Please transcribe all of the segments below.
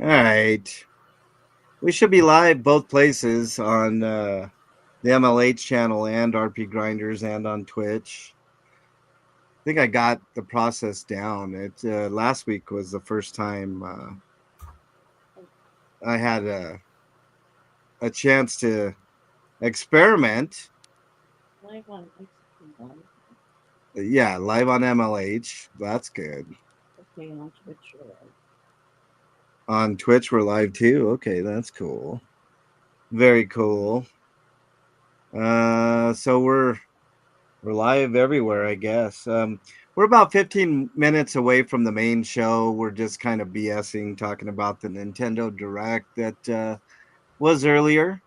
All right. We should be live both places on the MLH channel and RP Grinders and on Twitch. I think I got the process down. It last week was the first time I had a chance to experiment. Live on Yeah, live on MLH. That's good. okay, on Twitch or On Twitch, we're live too. Okay, that's cool. Very cool. So we're live everywhere, I guess. We're about 15 minutes away from the main show. We're just kind of BSing, talking about the Nintendo Direct that was earlier.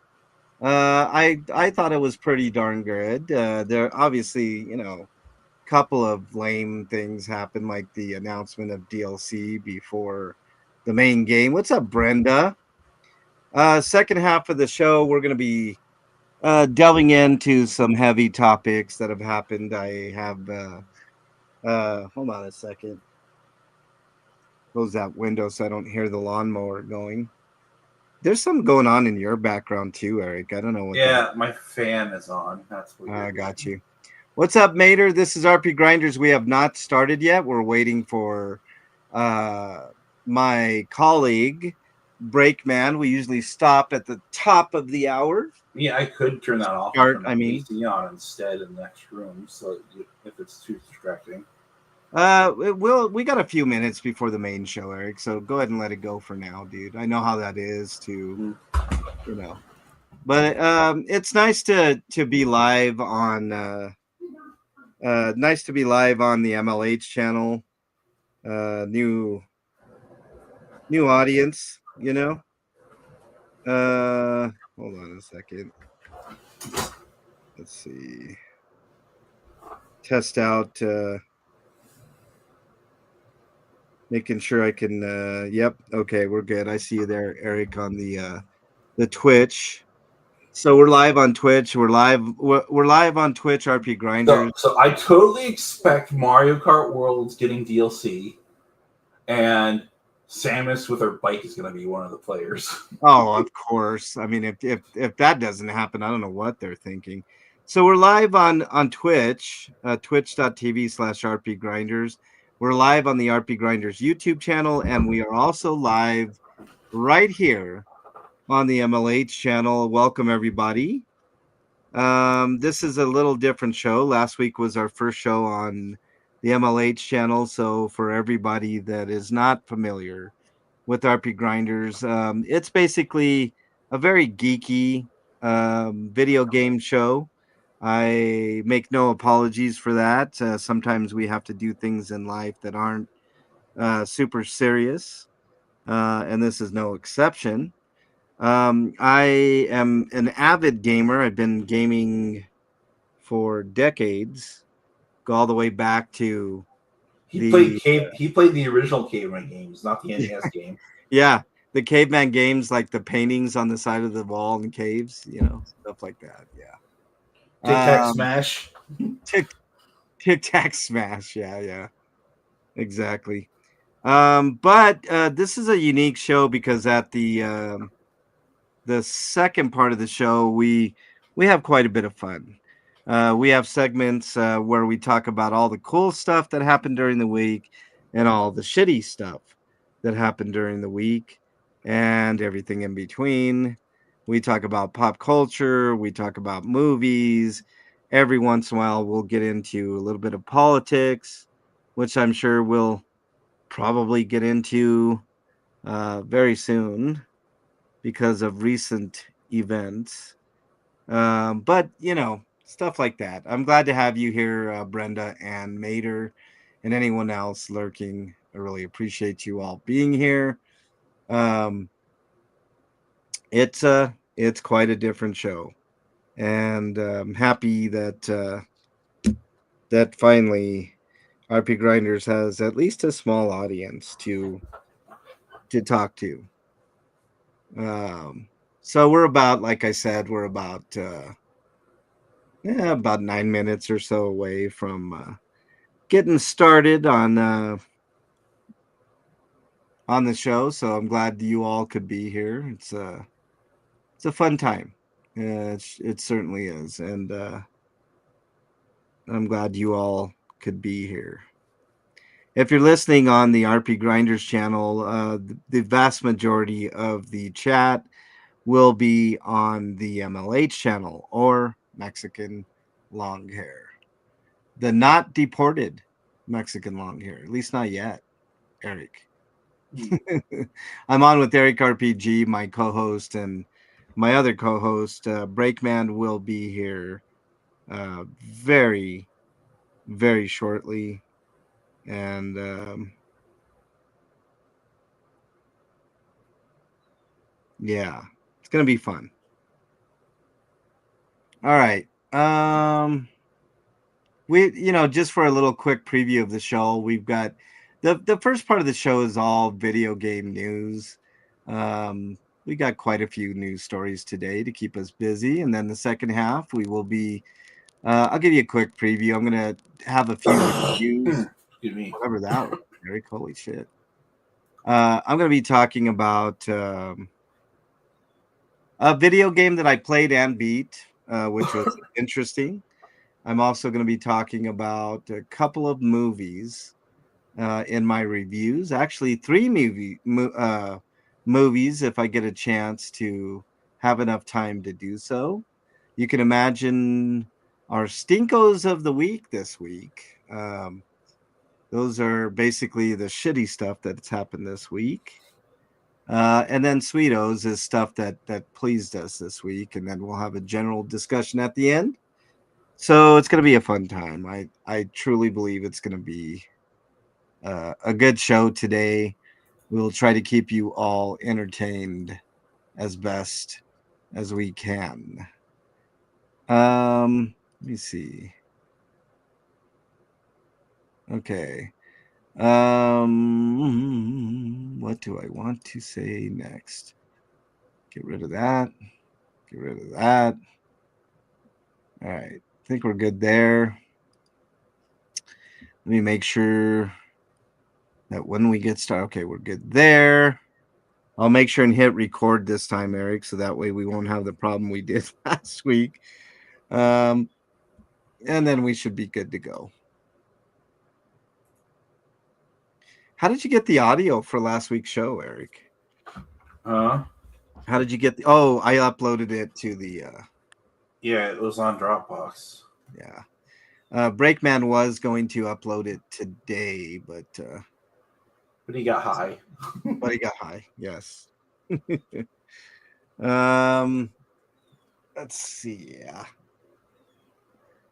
I thought it was pretty darn good. There obviously, couple of lame things happened, like the announcement of DLC before the main game. What's up, Brenda? Second half of the show, we're going to be delving into some heavy topics that have happened. I have hold on a second. Close that window so I don't hear the lawnmower going. There's something going on in your background too, Eric. I don't know what that. Yeah, my fan is on. That's what I you're got you. What's up, Mater? This is RP Grinders. We have not started yet. We're waiting for uh, my colleague, Breakman. We usually stop at the top of the hour. Yeah, I could turn that off and Start, turn I the mean. AC on instead in the next room, so if it's too distracting. We got a few minutes before the main show, Eric. So go ahead and let it go for now, dude. I know how that is to, you know. But it's nice to be live on nice to be live on the MLH channel. New audience, hold on a second. Let's see. Test out making sure I can yep, okay, we're good. I see you there, Eric, on the Twitch. So we're live on Twitch. We're live on Twitch, RP Grinders. So I totally expect Mario Kart World's getting DLC, and Samus with her bike is going to be one of the players. Oh, of course. I mean, if that doesn't happen, I don't know what they're thinking. So we're live on Twitch, twitch.tv/RP Grinders. We're live on the RP Grinders YouTube channel, and we are also live right here on the MLH channel. Welcome, everybody. This is a little different show. Last week was our first show on the MLH channel. So for everybody that is not familiar with RP Grinders, it's basically a very geeky video game show. I make no apologies for that. Sometimes we have to do things in life that aren't super serious, and this is no exception. I am an avid gamer. I've been gaming for decades, go all the way back to He the played the original Caveman games, not the NES game. yeah, the caveman games, like the paintings on the side of the wall in caves, stuff like that. Yeah. Tic Tac Smash. Tic Tac Smash. Yeah, exactly. But this is a unique show because at the second part of the show, we have quite a bit of fun. We have segments where we talk about all the cool stuff that happened during the week and all the shitty stuff that happened during the week and everything in between. We talk about pop culture, we talk about movies. Every once in a while, we'll get into a little bit of politics, which I'm sure we'll probably get into very soon because of recent events. But stuff like that. I'm glad to have you here, Brenda and Mater, and anyone else lurking. I really appreciate you all being here. Um, it's quite a different show, and I'm happy that that finally RP Grinders has at least a small audience to talk to. So we're about, like I said, we're about 9 minutes or so away from getting started on on the show, so I'm glad you all could be here. It's a fun time. It certainly is, and I'm glad you all could be here. If you're listening on the RP Grinders channel, the vast majority of the chat will be on the MLH channel or Mexican long hair. The not deported Mexican long hair, at least not yet, Eric. I'm on with Eric RPG, my co-host, and my other co-host, Breakman, will be here very, very shortly, and yeah, it's gonna be fun. All right, just for a little quick preview of the show, we've got the first part of the show is all video game news. We got quite a few news stories today to keep us busy, and then the second half we will be. I'll give you a quick preview. I'm gonna have a few reviews, Excuse me. whatever that was, Eric. Holy shit! I'm gonna be talking about a video game that I played and beat, which was interesting. I'm also going to be talking about a couple of movies in my reviews. Actually, three movies if I get a chance to have enough time to do so. You can imagine our stinkos of the week this week. Those are basically the shitty stuff that's happened this week. And then Sweetos is stuff that pleased us this week, and then we'll have a general discussion at the end. So it's going to be a fun time. I truly believe it's going to be a good show today. We'll try to keep you all entertained as best as we can. Let me see. Okay. What do I want to say next? Get rid of that. Get rid of that. All right. I think we're good there. Let me make sure that when we get started, okay, we're good there. I'll make sure and hit record this time, Eric, so that way we won't have the problem we did last week. And then we should be good to go. How did you get the audio for last week's show, Eric? Huh? How did you get the? Oh, I uploaded it to the. Yeah, it was on Dropbox. Yeah. Breakman was going to upload it today, but he got high. But he got high. Yes. Let's see.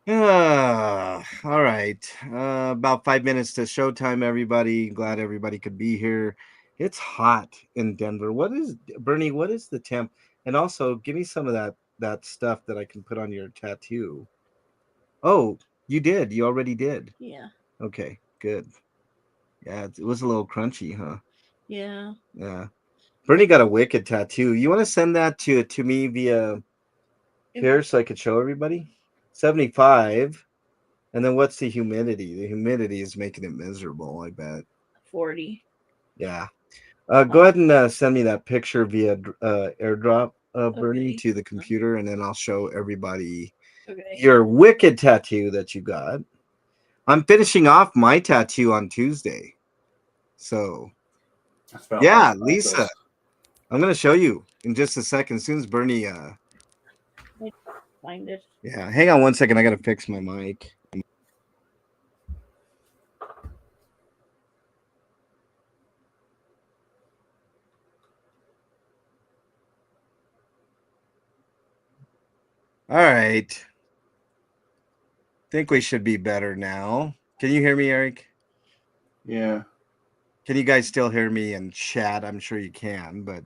All right. About 5 minutes to showtime, everybody. Glad everybody could be here. It's hot in Denver. Bernie, what is the temp? And also give me some of that stuff that I can put on your tattoo. Oh, you did. You already did. Yeah. Okay, good. Yeah, it was a little crunchy, huh? Yeah. Yeah. Bernie got a wicked tattoo. You want to send that to me via here so I could show everybody? 75. And then what's the humidity? The humidity is making it miserable, I bet. 40. Yeah. Go ahead and send me that picture via airdrop, Bernie, Okay. to the computer, and then I'll show everybody Okay. your wicked tattoo that you got. I'm finishing off my tattoo on Tuesday. So, yeah, Lisa, I'm going to show you in just a second. As soon as Bernie... Find it. Yeah, hang on one second. I got to fix my mic. All right. Think we should be better now. Can you hear me, Eric? Yeah. Can you guys still hear me in chat? I'm sure you can, but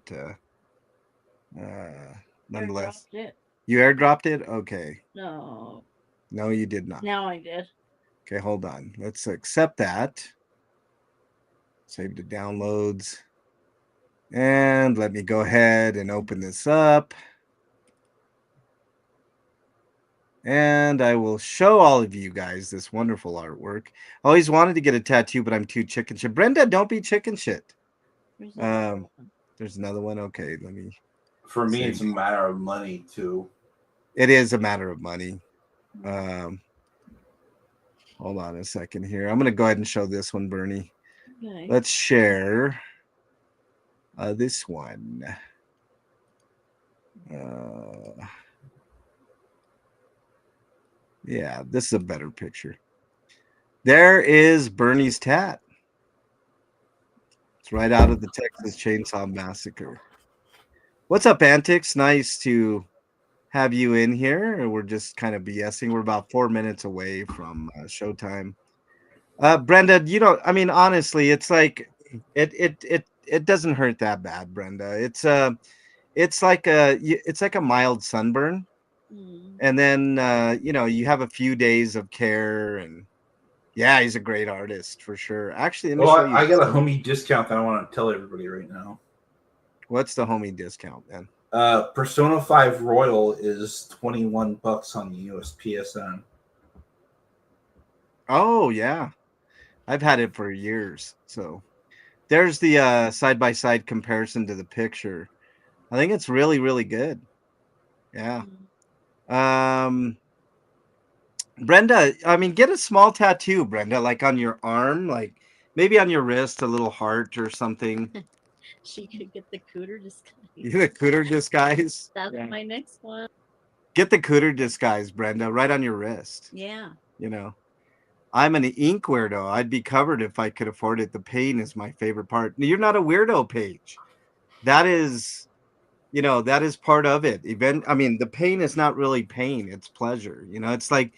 nonetheless. You airdropped it? Okay. No. No, you did not. Now I did. Okay, hold on. Let's accept that. Save the downloads. And let me go ahead and open this up. And I will show all of you guys this wonderful artwork. I always wanted to get a tattoo, but I'm too chicken shit. Brenda, don't be chicken shit. Where's Um, there's another one. Okay, let me. For me, See. it's a matter of money too. It is a matter of money. Hold on a second here. I'm going to go ahead and show this one, Bernie. Okay. Let's share this one. Yeah, this is a better picture. There is Bernie's tat. It's right out of the Texas Chainsaw Massacre. What's up, Antics? Nice to have you in here. We're just kind of BSing. We're about 4 minutes away from showtime. Brenda, I mean, honestly, it's like it doesn't hurt that bad, Brenda. It's like a mild sunburn, and then you have a few days of care, and yeah, he's a great artist for sure. Actually, let me show Well, you. I got a homie discount that I want to tell everybody right now. What's the homie discount, man? Persona 5 Royal is $21 on the USPSN. Oh yeah, I've had it for years. So there's the side by side comparison to the picture. I think it's really, really good. Yeah. Brenda, I mean, get a small tattoo, Brenda, like on your arm, like maybe on your wrist, a little heart or something. She could get the cooter disguise. The cooter disguise. That's my next one. Get the cooter disguise, Brenda, right on your wrist. Yeah. I'm an ink weirdo. I'd be covered if I could afford it. The pain is my favorite part. You're not a weirdo, Paige. That is, that is part of it. I mean, the pain is not really pain, it's pleasure. It's like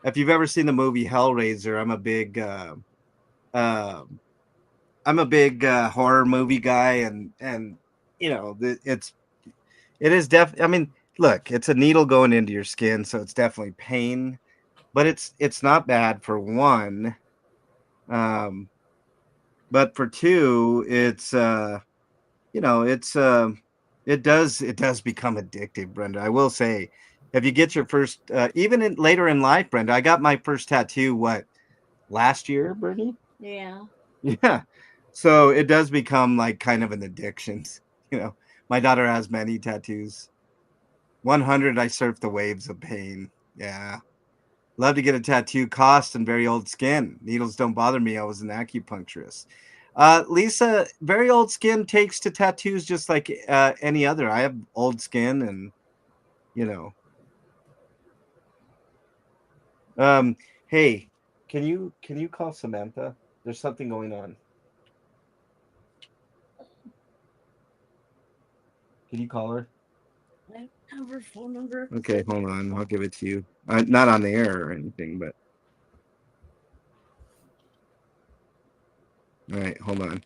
if you've ever seen the movie Hellraiser, I'm a big horror movie guy, and it is definitely. I mean, look, it's a needle going into your skin, so it's definitely pain, but it's not bad for one. But for two, it does become addictive, Brenda. I will say, if you get your first, even later in life, Brenda, I got my first tattoo last year, Bernie. Yeah. Yeah. So it does become like kind of an addiction. My daughter has many tattoos. 100, I surf the waves of pain. Yeah. Love to get a tattoo. Cost and very old skin. Needles don't bother me. I was an acupuncturist. Lisa, very old skin takes to tattoos just like any other. I have old skin, and you know. Hey, can you call Samantha? There's something going on. Can you call her? I have her phone number. Okay, hold on. I'll give it to you. Not on the air or anything, but all right, hold on.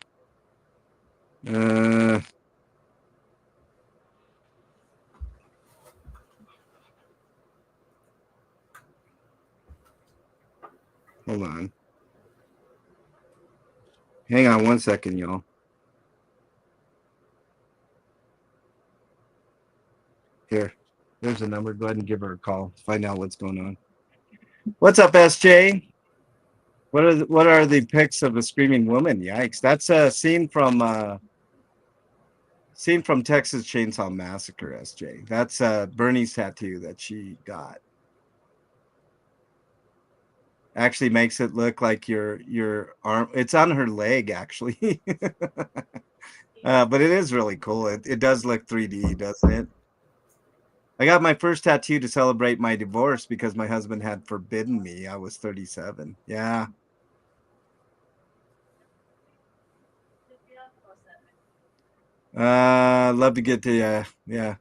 Hold on. Hang on 1 second, y'all. Here, there's a number. Go ahead and give her a call. Find out what's going on. What's up, SJ? What are the pics of a screaming woman? Yikes! That's a scene from Texas Chainsaw Massacre. SJ. That's Bernie's tattoo that she got. Actually makes it look like your arm. It's on her leg, actually. But it is really cool. It does look 3D, doesn't it? I got my first tattoo to celebrate my divorce because my husband had forbidden me. I was 37. Yeah. Love to get to yeah.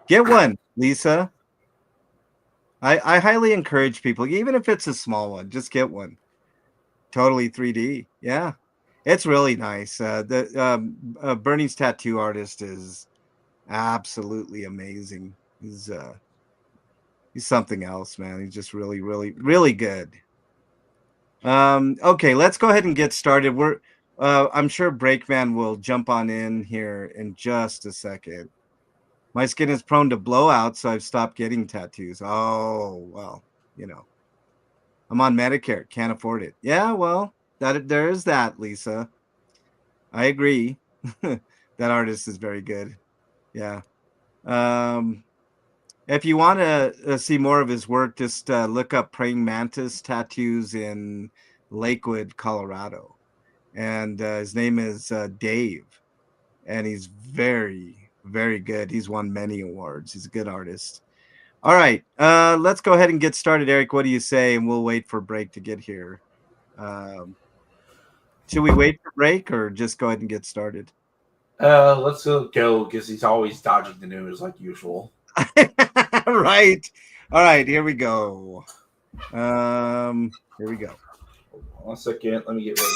Get one, Lisa. I highly encourage people, even if it's a small one, just get one. Totally 3D. Yeah. It's really nice. Bernie's tattoo artist is absolutely amazing. He's something else, man. He's just really, really, really good. Okay, let's go ahead and get started. I'm sure Breakman will jump on in here in just a second. My skin is prone to blowouts, so I've stopped getting tattoos. Oh, well, I'm on Medicare, can't afford it. Yeah, well, there is that, Lisa. I agree. that artist is very good. Yeah. Um, if you want to see more of his work, just look up praying mantis tattoos in Lakewood, Colorado, and his name is Dave, and he's very, very good. He's won many awards. He's a good artist. All right, let's go ahead and get started, Eric. What do you say? And we'll wait for break to get here. Um, should we wait for break or just go ahead and get started? Let's go because he's always dodging the news like usual. Right. All right, here we go. Here we go. Hold on 1 second. Let me get ready.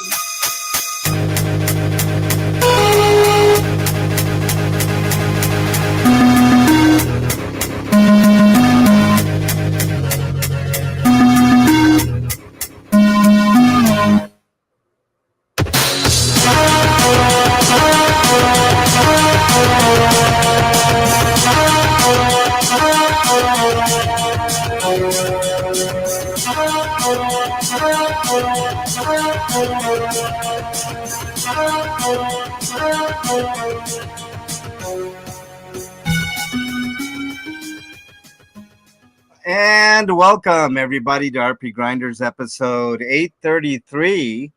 And welcome everybody to RPGrinders episode 833.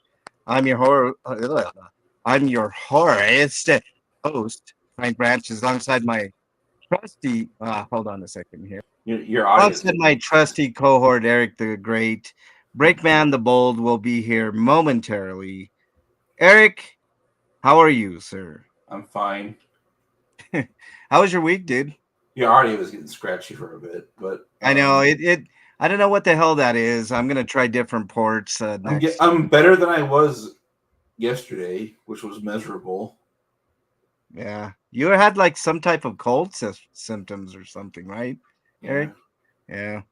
I'm your host, Frank Branches, alongside my trusty. Hold on a second here. Your audience. Alongside my trusty cohort, Eric the Great. Breakman the Bold will be here momentarily. Eric, how are you, sir? I'm fine. How was your week, dude? Your audio was getting scratchy for a bit, but I know it. I don't know what the hell that is. I'm gonna try different ports next. I'm better than I was yesterday, which was miserable. Yeah, you had like some type of cold symptoms or something, right, Eric? Yeah.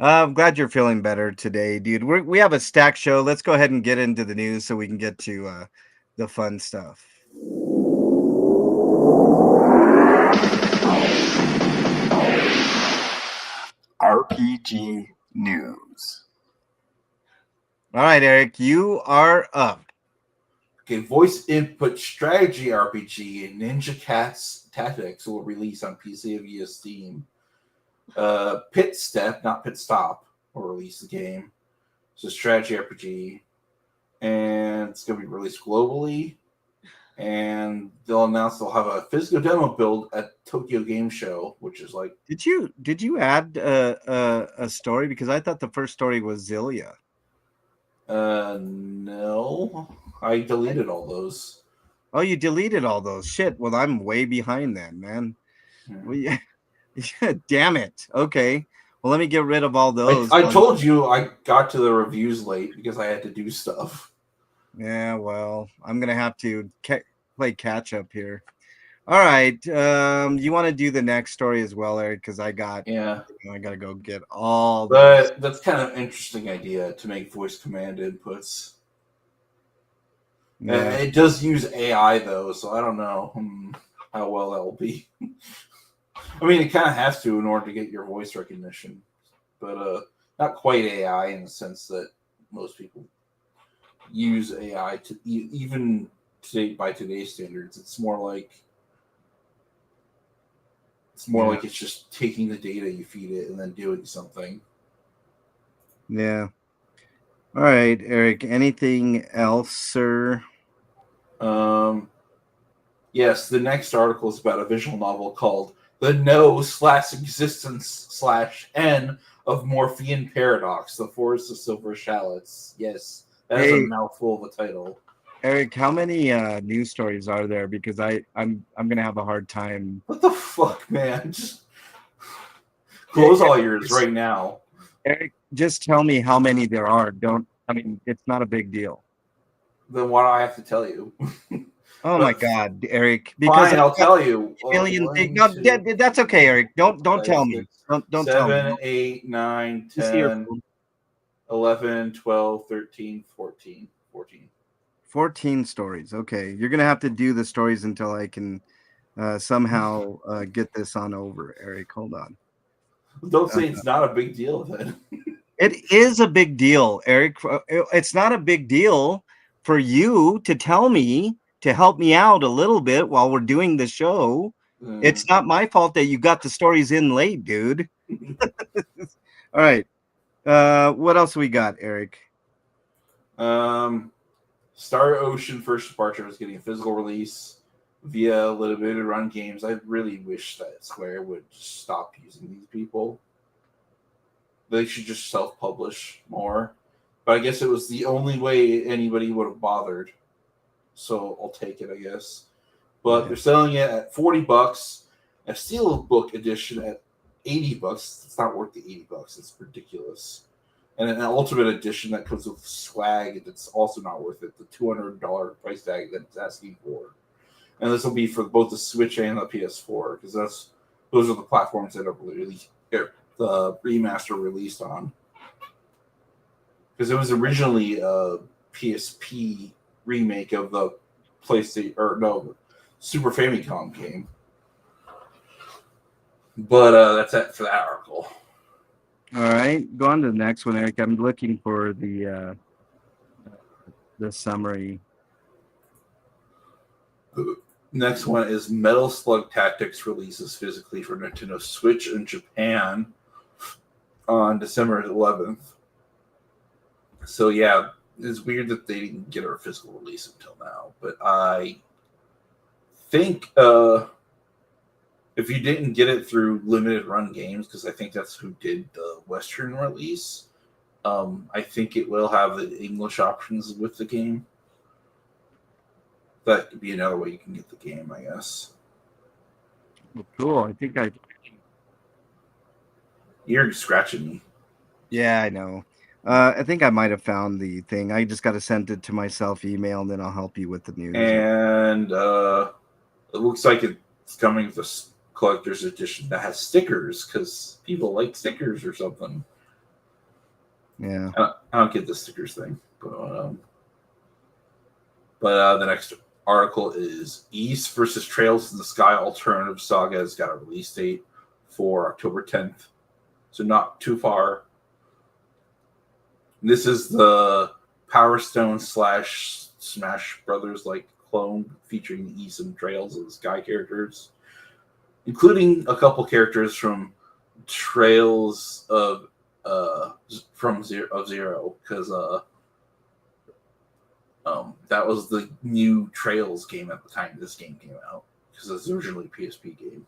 I'm glad you're feeling better today, dude. We have a stack show. Let's go ahead and get into the news so we can get to the fun stuff. RPG News. All right, Eric, you are up. Okay, voice input strategy RPG and Ninja Cats Tactics will release on PC via Steam. Pit Step, not Pit Stop, will release the game. It's a strategy RPG, and it's going to be released globally. And they'll announce they'll have a physical demo build at Tokyo Game Show, which is like. Did you add a story? Because I thought the first story was Zillia. No, I deleted all those. Oh, you deleted all those. Shit. Well, I'm way behind then, man. Yeah. Damn it. Okay. Well, let me get rid of all those. I told you I got to the reviews late because I had to do stuff. Yeah, well, I'm gonna have to play catch up here. All right, you want to do the next story as well, Eric? Because I gotta go get all. But that's kind of an interesting idea to make voice command inputs. Yeah. It does use AI though, so I don't know how well that will be. I mean, it kind of has to in order to get your voice recognition, but not quite AI in the sense that most people use AI to even today by today's standards. It's more like it's just taking the data you feed it and then doing something. Yeah. All right, Eric. Anything else, sir? Yes, the next article is about a visual novel called "The No/Existence/N of Morphean Paradox: The Forest of Silver Shallots." Yes. That is a mouthful of a title. Eric, how many news stories are there? Because I'm gonna have a hard time. What the fuck, man? Just close all yours right now. Eric, just tell me how many there are. It's not a big deal. Then why do I have to tell you? Oh my God, Eric! Because fine, I'll tell you. Alien thing. No, that's okay, Eric. Don't tell me. Don't tell me. 7, 8, 9, 10, 11, 12, 13, 14. 14 stories. Okay. You're going to have to do the stories until I can somehow get this on over, Eric. Hold on. Don't say it's not a big deal then. It is a big deal, Eric. It's not a big deal for you to tell me to help me out a little bit while we're doing the show. It's not my fault that you got the stories in late, dude. All right. What else we got, Eric? Star Ocean First Departure is getting a physical release via limited run games. I really wish that Square would just stop using these people. They should just self-publish more. But I guess it was the only way anybody would have bothered. So I'll take it, I guess. But they're selling it at $40. A Steelbook edition at $80. It's not worth the $80. It's ridiculous. And an Ultimate Edition that comes with swag that's also not worth it. The $200 price tag that it's asking for. And this will be for both the Switch and the PS4 because those are the platforms that are the remaster released on. Because it was originally a PSP remake of the Super Famicom game. But that's it for that article. All right, go on to the next one, Eric. I'm looking for the summary. The next one is Metal Slug Tactics releases physically for Nintendo Switch in Japan on December 11th. So yeah, it's weird that they didn't get our physical release until now. But I think if you didn't get it through limited run games, because I think that's who did the Western release, I think it will have the English options with the game. That could be another way you can get the game, I guess. Well, cool. I think You're scratching me. Yeah, I know. I think I might have found the thing. I just got to send it to myself email, and then I'll help you with the news. And it looks like it's coming with a collector's edition that has stickers because people like stickers or something. Yeah. I don't get the stickers thing. But the next article is East versus Trails in the Sky Alternative Saga has got a release date for October 10th. So not too far. This is the Power Stone / Smash Brothers like clone featuring East and Trails of the Sky characters, including a couple characters from Trails of Zero, because that was the new Trails game at the time this game came out, because it was originally a PSP game.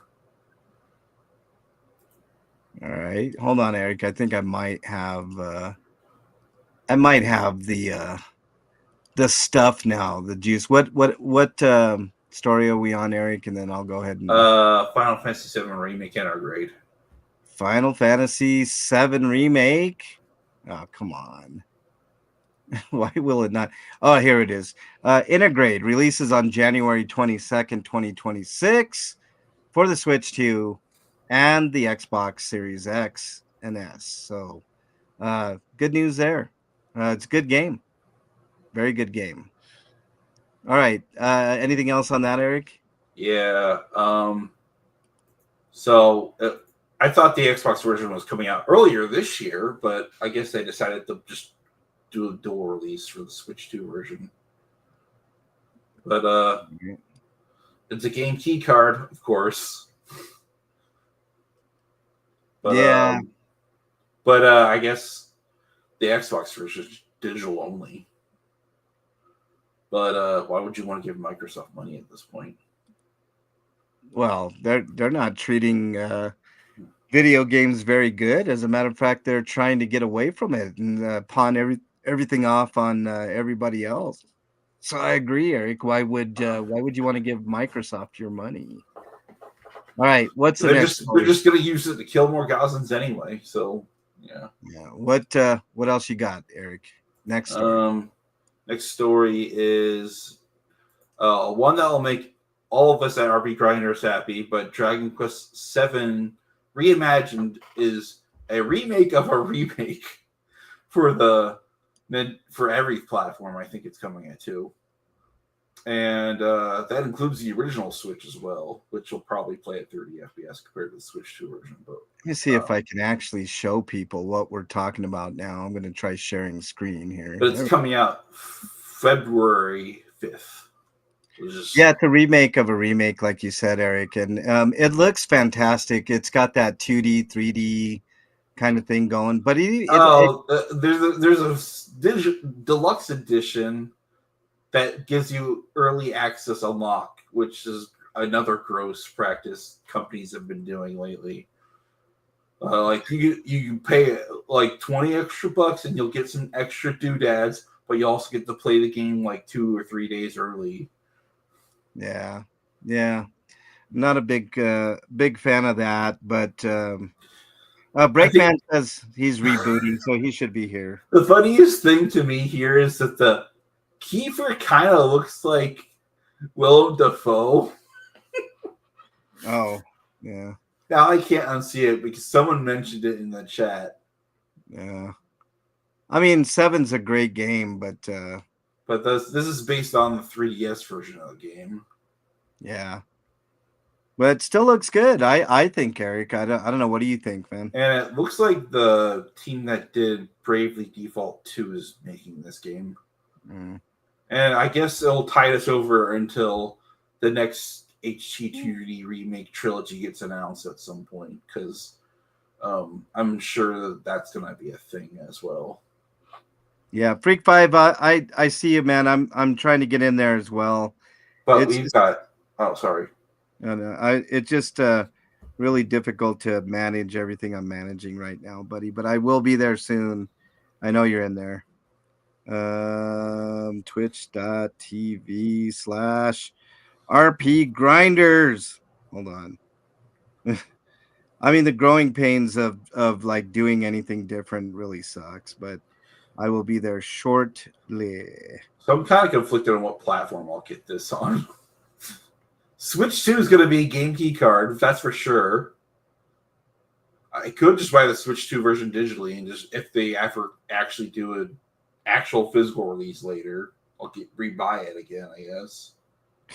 All right, hold on, Eric. I think I might have the stuff now, the juice. What story are we on, Eric? And then I'll go ahead and Final Fantasy VII Remake Intergrade. Final Fantasy VII Remake. Oh, come on. Why will it not? Oh, here it is. Intergrade releases on January 22nd, 2026 for the Switch 2 and the Xbox Series X and S. So good news there. It's a good game. Very good game. All right. Anything else on that, Eric? Yeah. So I thought the Xbox version was coming out earlier this year, but I guess they decided to just do a dual release for the Switch 2 version. But it's a game key card, of course. But, yeah. But I guess the Xbox version is digital only. But why would you want to give Microsoft money at this point? Well, they're not treating video games very good. As a matter of fact, they're trying to get away from it and pawn everything off on everybody else. So I agree, Eric. Why would you want to give Microsoft your money? All right, what's the next? They're just going to use it to kill more Gazans anyway. So yeah. Yeah. What else you got, Eric? Next story. Next story is one that will make all of us at RPGrinders happy, but Dragon Quest VII Reimagined is a remake of a remake for every platform. I think it's coming at too. And that includes the original Switch as well, which will probably play at 30 FPS compared to the Switch 2 version. But let me see if I can actually show people what we're talking about now. I'm going to try sharing screen here. But it's coming out February 5th. It was just, Yeah, it's a remake of a remake, like you said, Eric, and it looks fantastic. It's got that 2D, 3D kind of thing going, but there's a deluxe edition that gives you early access unlock, which is another gross practice companies have been doing lately. Like you can pay like 20 extra bucks and you'll get some extra doodads, but you also get to play the game like 2 or 3 days early. yeah, yeah. Not a big fan of that, but I think Breakman says he's rebooting, so he should be here. the funniest thing to me here is that the Kiefer kind of looks like Willem Dafoe. Oh, yeah, Now I can't unsee it because someone mentioned it in the chat. yeah. I mean, Seven's a great game, but But this is based on the 3DS version of the game. yeah, but it still looks good. I think, Eric. I don't know. What do you think, man? And it looks like the team that did Bravely Default 2 is making this game. Mm. And I guess it'll tide us over until the next HT2D remake trilogy gets announced at some point, because I'm sure that that's going to be a thing as well. Yeah, Freak Five. I see you, man. I'm trying to get in there as well. But It's we've just, got... Oh, sorry. it's just really difficult to manage everything I'm managing right now, buddy. But I will be there soon. I know you're in there. Twitch.tv/RPGrinders. Hold on. I mean, the growing pains of like doing anything different really sucks, but I will be there shortly. So I'm kind of conflicted on what platform I'll get this on. Switch 2 is going to be a game key card, that's for sure. I could just buy the Switch 2 version digitally, and just if they ever actually do an actual physical release later, I'll rebuy it again, I guess.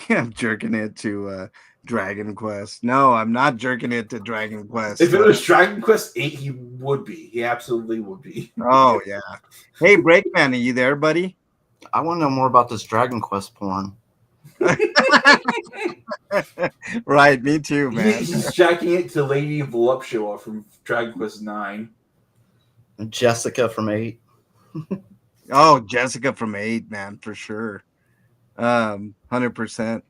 I'm jerking it to Dragon Quest. No, I'm not jerking it to Dragon Quest. If it was Dragon Quest 8, he would be. He absolutely would be. Oh yeah. Hey, Breakman, are you there, buddy? I want to know more about this Dragon Quest porn. Right, me too, man. He's jacking it to Lady Voluptua from Dragon Quest 9. Jessica from 8. Oh, Jessica from 8, man, for sure. 100%.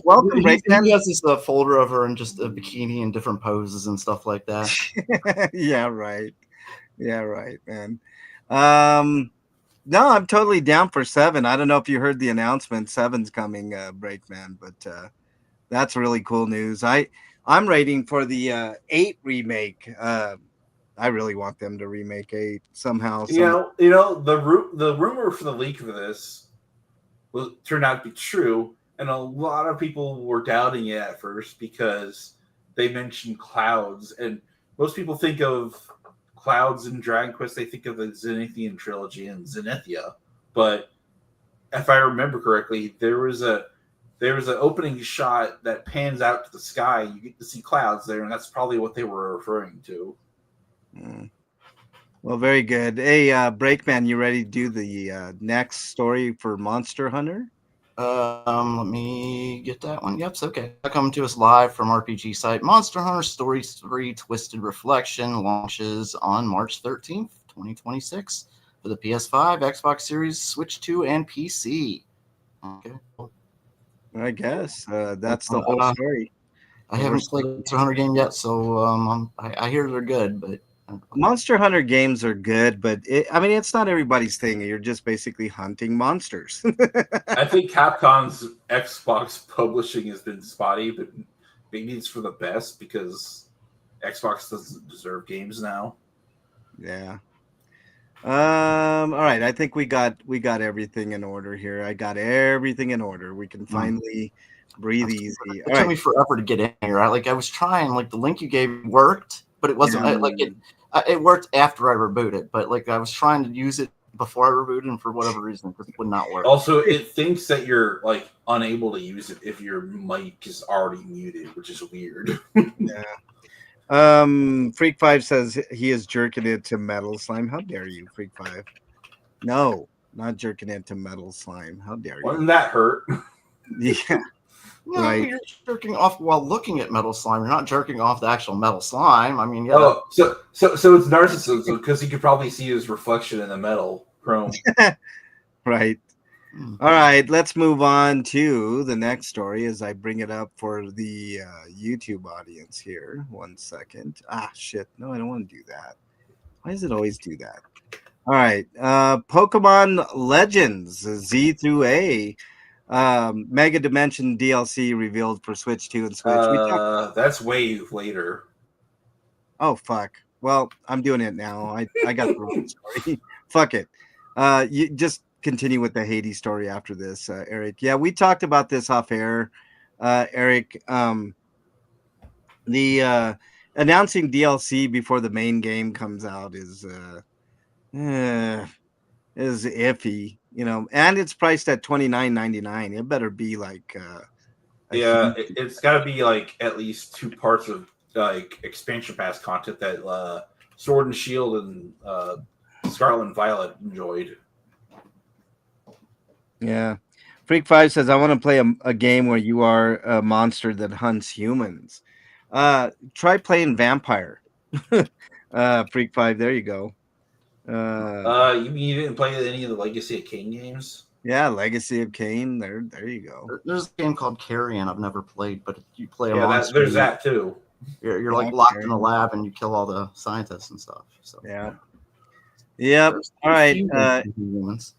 Welcome, He Breakman. has this folder of her in just a bikini in different poses and stuff like that. Yeah, right. Yeah, right, man. No, I'm totally down for 7. I don't know if you heard the announcement. 7's coming, Breakman, but that's really cool news. I'm waiting for the 8 remake. I really want them to remake 8 somehow. The rumor for the leak of this turned out to be true, and a lot of people were doubting it at first because they mentioned clouds, and most people think of clouds in Dragon Quest, they think of the Zenithian trilogy and Zenithia. But if I remember correctly, there was an opening shot that pans out to the sky. You get to see clouds there, and that's probably what they were referring to. Well, very good. Hey, Breakman, you ready to do the next story for Monster Hunter? Let me get that one. Yep, okay. Coming to us live from RPG site. Monster Hunter Story 3 Twisted Reflection launches on March 13th, 2026 for the PS5, Xbox Series, Switch 2, and PC. Okay. I guess that's the whole story. I haven't played the Monster Hunter game yet, so I hear they're good, but Monster Hunter games are good, but it's not everybody's thing. You're just basically hunting monsters. I think Capcom's Xbox publishing has been spotty, but maybe it's for the best because Xbox doesn't deserve games now. Yeah. All right. I think we got everything in order here. I got everything in order. We can finally breathe easy. It took me forever to get in here. I was trying, like the link you gave worked, but it wasn't it worked after I rebooted, but like I was trying to use it before I rebooted, and for whatever reason, it just would not work. Also, it thinks that you're like unable to use it if your mic is already muted, which is weird. Yeah. Freak 5 says he is jerking it to Metal Slime. How dare you, Freak 5? No, not jerking it to Metal Slime. How dare you? Wouldn't that hurt? Yeah, No, right. you're jerking off while looking at metal slime. You're not jerking off the actual metal slime. I mean, yeah. Oh, so it's narcissism because he could probably see his reflection in the metal chrome. Right. Hmm. All right, let's move on to the next story as I bring it up for the YouTube audience here. 1 second. Ah, shit. No, I don't want to do that. Why does it always do that? All right. Pokemon Legends Z through A. Mega Dimension DLC revealed for Switch 2 and Switch. That's way later. Oh, fuck. Well, I'm doing it now. I got the wrong story. Fuck it. You just continue with the Hades story after this, Eric. Yeah, we talked about this off air, Eric. The announcing DLC before the main game comes out is iffy, and it's priced at $29.99. It better be like a Yeah, huge. it's got to be like at least 2 parts of like expansion pass content that Sword and Shield and Scarlet and Violet enjoyed. Yeah. Freak 5 says, I want to play a game where you are a monster that hunts humans. Try playing Vampire. Freak 5, there you go. You mean you didn't play any of the Legacy of Kain games? Yeah, Legacy of Kain. There you go. There's a game called Carrion I've never played, but you play a Yeah, monster. there's that too. You're like locked in a lab and you kill all the scientists and stuff. So Yeah. Yep. All right. Humans.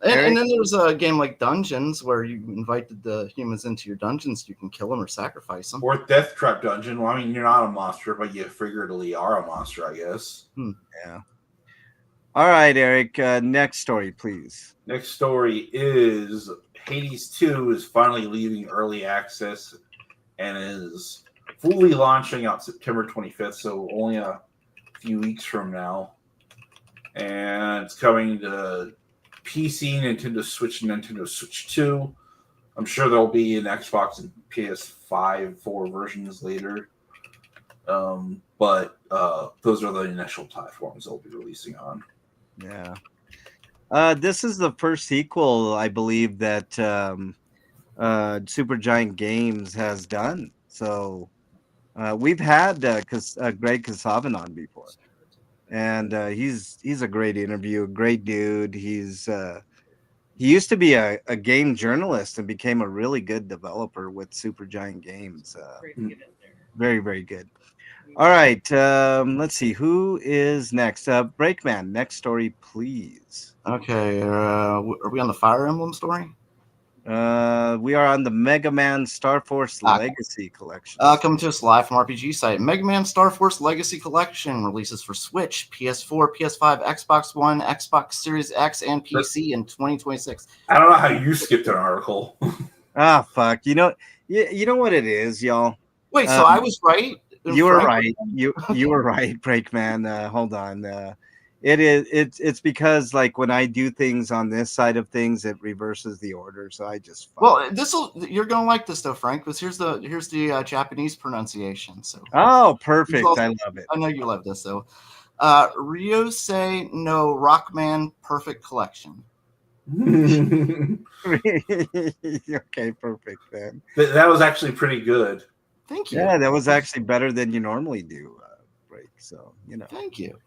And then there's a game like Dungeons where you invited the humans into your dungeons. You can kill them or sacrifice them. Or Death Trap Dungeon. Well, I mean, you're not a monster, but you figuratively are a monster, I guess. Yeah. All right, Eric. Next story, please. Next story is Hades 2 is finally leaving early access and is fully launching out September 25th, so only a few weeks from now. And it's coming to PC, Nintendo Switch, and Nintendo Switch 2. I'm sure there'll be an Xbox and PS5 4 versions later. But those are the initial platforms they'll be releasing on. Yeah. This is the first sequel, I believe, that Supergiant Games has done. So we've had Greg Kasavin on before. And he's a great interview, a great dude. He used to be a game journalist and became a really good developer with Supergiant Games. Very, very good. All right, let's see who is next. Breakman, next story, please. Okay, are we on the Fire Emblem story? We are on the Mega Man Star Force Legacy Collection. Coming to us live from RPG site. Mega Man Star Force Legacy Collection releases for Switch, PS4, PS5, Xbox One, Xbox Series X, and PC in 2026. I don't know how you skipped an article. Ah, fuck. You know what it is, y'all. Wait, so I was right? You were right. You were right, Breakman. Hold on. It's because like when I do things on this side of things, it reverses the order. So I just you're gonna like this though, Frank. Because here's the Japanese pronunciation. So perfect. I love it. I know you love this though. Ryosei no Rockman Perfect Collection. Okay, perfect, man. That was actually pretty good. Thank you. Yeah, that was actually better than you normally do, Break. So, Thank you.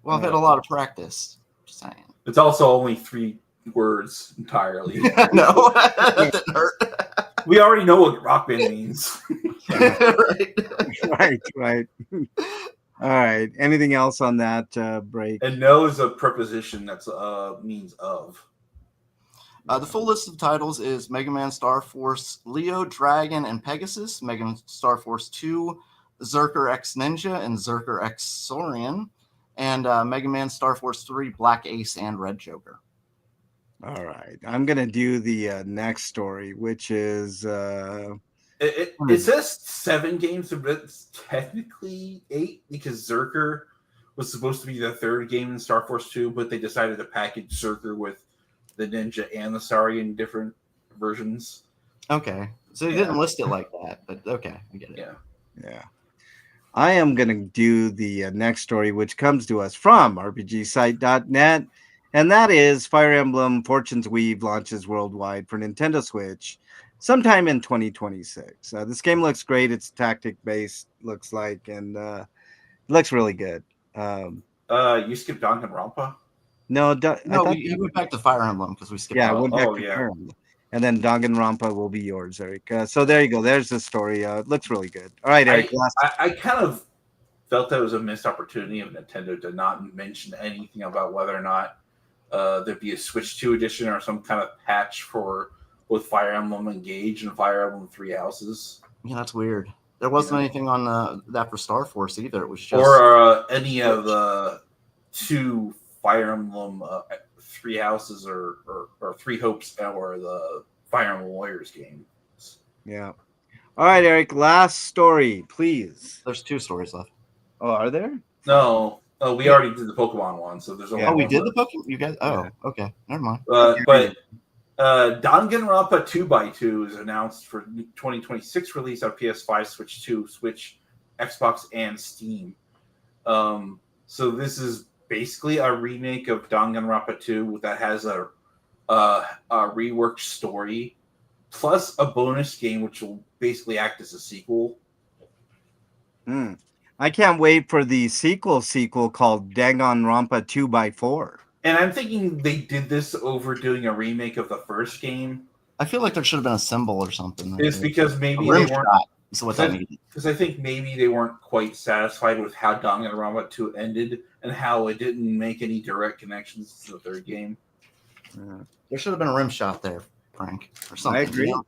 Well, I've had a lot of practice. Just saying. It's also only 3 words entirely. No, that didn't hurt. We already know what rock band means. Right. All right. Anything else on that, Break? And no is a preposition that's means of. The full list of titles is Mega Man Star Force Leo, Dragon, and Pegasus, Mega Man Star Force 2, Zerker X Ninja, and Zerker X Saurian, and Mega Man Star Force 3, Black Ace, and Red Joker. All right. I'm going to do the next story, which is... It says 7 games, but it's technically 8 because Zerker was supposed to be the 3rd game in Star Force 2, but they decided to package Zerker with the Ninja and the Saurian in different versions. Okay. So they didn't list it like that, but okay, I get it. Yeah. I am going to do the next story, which comes to us from RPGsite.net, and that is Fire Emblem Fortune's Weave launches worldwide for Nintendo Switch, sometime in 2026. This game looks great. It's tactic based, looks like, and it looks really good. You skipped Danganronpa? No, I No, thought, he went back to Fire Emblem because we skipped. yeah, I out. went back Oh, to yeah. Fire Emblem. And then Danganronpa will be yours, Eric. So there you go. There's the story. It looks really good. All right, Eric. I kind of felt that was a missed opportunity of Nintendo to not mention anything about whether or not there'd be a Switch 2 edition or some kind of patch for both Fire Emblem Engage and Fire Emblem Three Houses. Yeah, that's weird. There wasn't anything on that for Star Force either. It was just or any of the 2 Fire Emblem Three Houses or Three Hopes or the Fire Emblem Warriors game. Yeah. All right, Eric. Last story, please. There's 2 stories left. Oh, are there? No, we already did the Pokemon one, so there's only Oh, we one did left. the Pokemon. You guys? Oh, okay. Never mind. But Danganronpa 2x2 is announced for 2026 release on PS5, Switch 2, Switch, Xbox, and Steam. So this is basically a remake of Danganronpa 2 that has a reworked story, plus a bonus game which will basically act as a sequel. I can't wait for the sequel called Danganronpa 2x4. And I'm thinking they did this over doing a remake of the first game. I feel like there should have been a symbol or something. It's because maybe they rim weren't. shot is what that needed. Because I think maybe they weren't quite satisfied with how Danganronpa 2 ended and how it didn't make any direct connections to the third game. There should have been a rim shot there, Frank, or something. I agree. You know?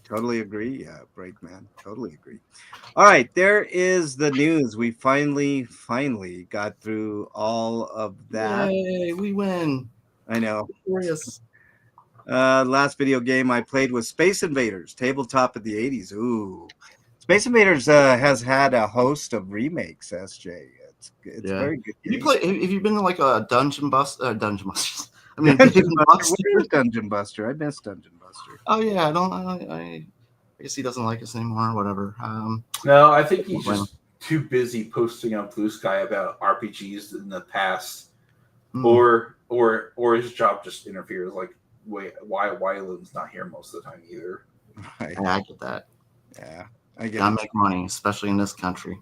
Totally agree. Yeah, Breakman. Totally agree. All right, there is the news. We finally got through all of that. Yay, we win. I know. Glorious. Last video game I played was Space Invaders, tabletop of the 80s. Ooh. Space Invaders has had a host of remakes, SJ. It's very good. Have you been to like a Dungeon Busters? I mean, Where's Dungeon Buster? I missed Dungeon Buster. Oh yeah, I guess he doesn't like us anymore or whatever. No, I think he's just too busy posting on Blue Sky about RPGs in the past, or his job just interferes. Like, why Wyland's not here most of the time either. Right. Yeah, I get that. Yeah, I get. Gotta make money, especially in this country.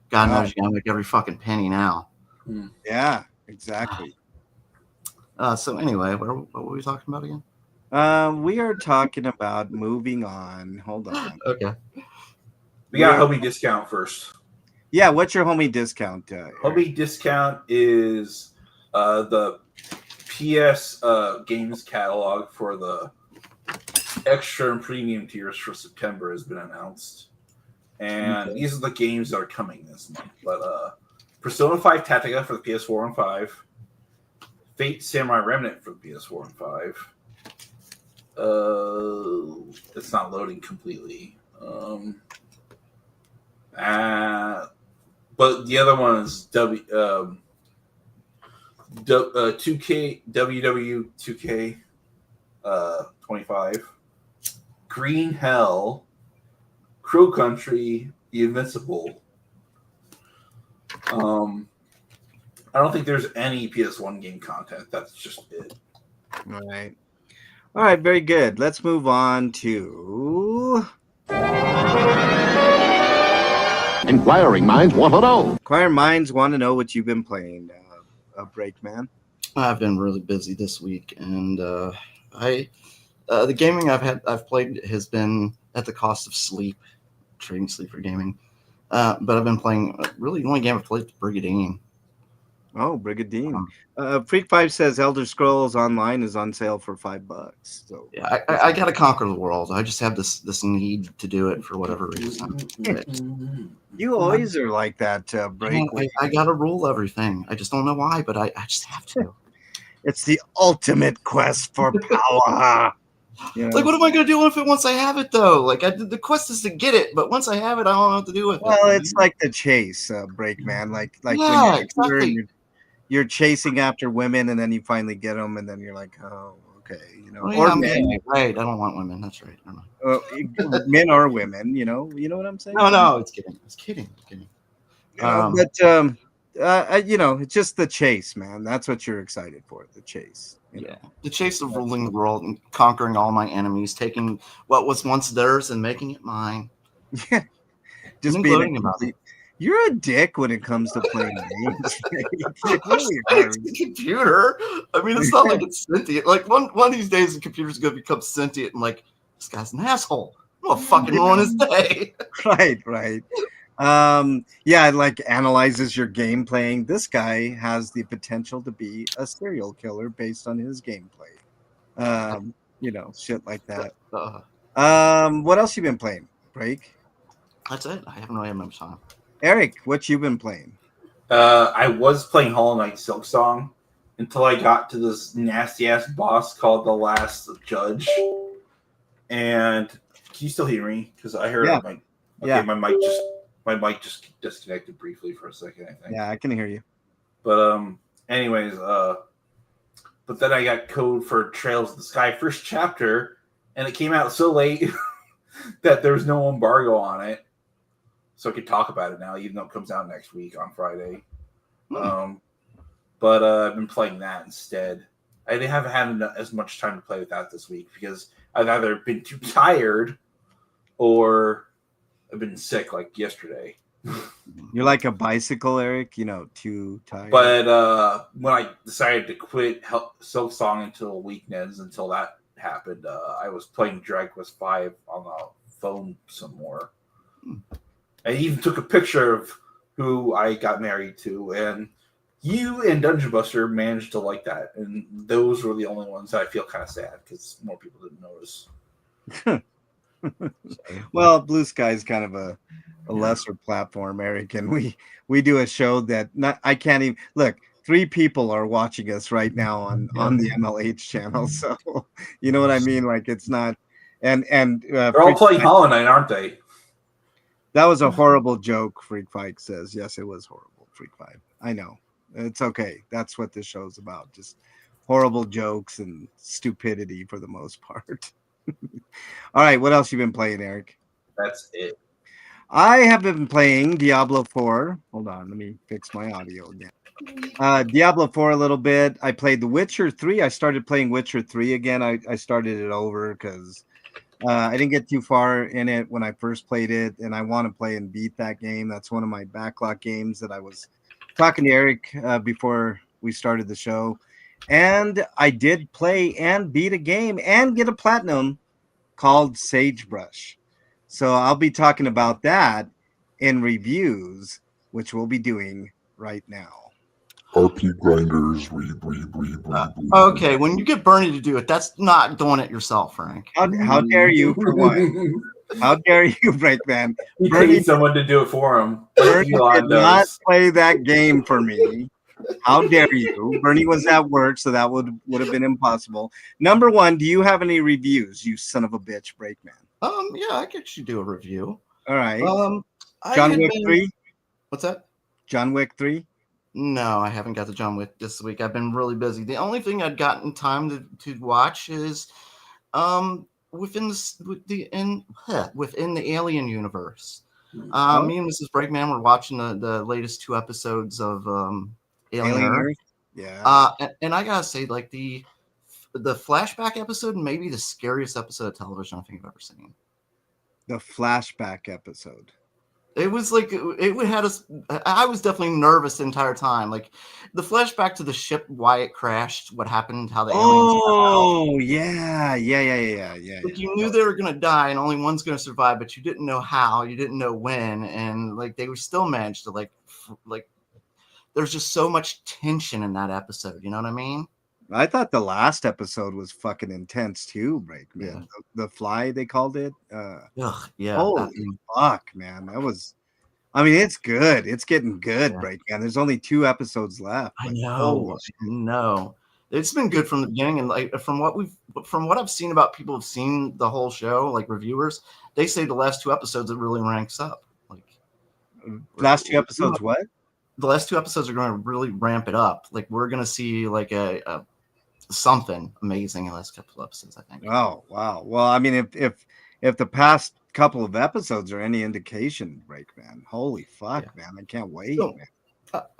God knows you gotta make every fucking penny now. Yeah, exactly. So anyway, what were we talking about again? We are talking about moving on. Hold on. Okay. We got a homie discount first. Yeah, what's your homie discount? Homie discount is the PS games catalog for the extra and premium tiers for September has been announced. And these are the games that are coming this month. But Persona 5 Tactica for the PS4 and 5. Fate Samurai Remnant for the PS4 and 5. It's not loading completely. But the other one is 2K WW 2K 25. Green Hell, Crow Country, The Invincible. I don't think there's any PS1 game content. That's just it. All right, very good. Let's move on to Inquiring minds want to know. Inquiring minds want to know what you've been playing, Breakman. I've been really busy this week, and the gaming I've played has been at the cost of sleep, trading sleep for gaming. But I've been playing. Really, the only game I've played is Brigadine. Oh, Brigadine. Freak 5 says Elder Scrolls Online is on sale for $5. So yeah, I got to conquer the world. I just have this need to do it for whatever reason. You always are like that, Break. I got to rule everything. I just don't know why, but I just have to. It's the ultimate quest for power. You know? Like, what am I going to do with it once I have it, though? Like, the quest is to get it, but once I have it, I don't know what to do with it. Well, it's like the chase, Breakman. Like yeah, when exactly. You're chasing after women, and then you finally get them, and then you're like, oh, okay, you know. Oh, or yeah, men, right? I don't want women. That's right. Men or women, you know what I'm saying? No, it's kidding. It's kidding. But it's just the chase, man. That's what you're excited for, the chase. Yeah, the chase of ruling the world and conquering all my enemies, taking what was once theirs and making it mine. Yeah, just And being gloating about it. You're a dick when it comes to playing games. You really are. It's a computer. I mean, it's not like it's sentient. Like one of these days, the computer's gonna become sentient and like, this guy's an asshole. I'm gonna fucking ruin his day. Right. Yeah, it like analyzes your game playing. This guy has the potential to be a serial killer based on his gameplay. Shit like that. What else you been playing? Break? That's it. I haven't really had much time. Eric, what you been playing? I was playing Hollow Knight Silk Song until I got to this nasty ass boss called the Last Judge. And can you still hear me? Because I heard my mic just disconnected briefly for a second, I think. Yeah, I can hear you. But anyways, but then I got code for Trails of the Sky first chapter, and it came out so late that there was no embargo on it. So I could talk about it now, even though it comes out next week on Friday. But I've been playing that instead. I haven't had as much time to play with that this week because I've either been too tired or I've been sick like yesterday. You're like a bicycle, Eric, too tired. But when I decided to quit Silk Song until weekends, until that happened, I was playing Dragon Quest V on the phone some more. I even took a picture of who I got married to, and you and Dungeon Buster managed to like that. And those were the only ones that I feel kind of sad because more people didn't notice. Well, Blue Sky is kind of a lesser platform, Eric, and we do a show that I can't even look. 3 people are watching us right now on the MLH channel, so you know what I mean. Like it's not, and they're all playing Hollow Knight, aren't they? That was a horrible joke. Freak Fight says, yes, it was horrible. Freak Fight. I know. It's okay. That's what this show's about. Just horrible jokes and stupidity for the most part. All right. What else you been playing, Eric? That's it. I have been playing Diablo 4. Hold on. Let me fix my audio again. Diablo 4 a little bit. I played The Witcher 3. I started playing Witcher 3 again. I started it over because I didn't get too far in it when I first played it, and I want to play and beat that game. That's one of my backlog games that I was talking to Eric before we started the show. And I did play and beat a game and get a platinum called Sagebrush. So I'll be talking about that in reviews, which we'll be doing right now. RPGrinders. Okay, when you get Bernie to do it, that's not doing it yourself, Frank. How dare you, for one? How dare you, Breakman? He paid someone to do it for him. Bernie did not play that game for me. How dare you? Bernie was at work, so that would have been impossible. Number 1, do you have any reviews, you son of a bitch, Breakman? Yeah, I could do a review. All right. John Wick 3? What's that? John Wick 3? No, I haven't got to John Wick this week. I've been really busy. The only thing I'd gotten time to watch is within the Alien universe. Me and Mrs. Breakman were watching the latest 2 episodes of Alien Earth. Yeah. And I gotta say, like the flashback episode, maybe the scariest episode of television I think I've ever seen. The flashback episode. It was like it had us. I was definitely nervous the entire time. Like the flashback to the ship, why it crashed, what happened, how the aliens. Oh yeah. Like you knew they were gonna die, and only one's gonna survive, but you didn't know how, you didn't know when, and like they were still managed to like. There's just so much tension in that episode. You know what I mean? I thought the last episode was fucking intense too, Breakman. Yeah. The Fly, they called it. Yeah. Holy fuck, man. That was, I mean, it's good. It's getting good, Breakman. There's only 2 episodes left. I know. It's been good from the beginning, and like from what I've seen about people who've seen the whole show, like reviewers, they say the last 2 episodes it really ranks up. Like last 2 episodes, what? The last 2 episodes are going to really ramp it up. Like we're going to see like a something amazing in the last couple of episodes, I think. Oh wow. Well, I mean, if the past couple of episodes are any indication, Breakman, holy fuck, man, I can't wait. So,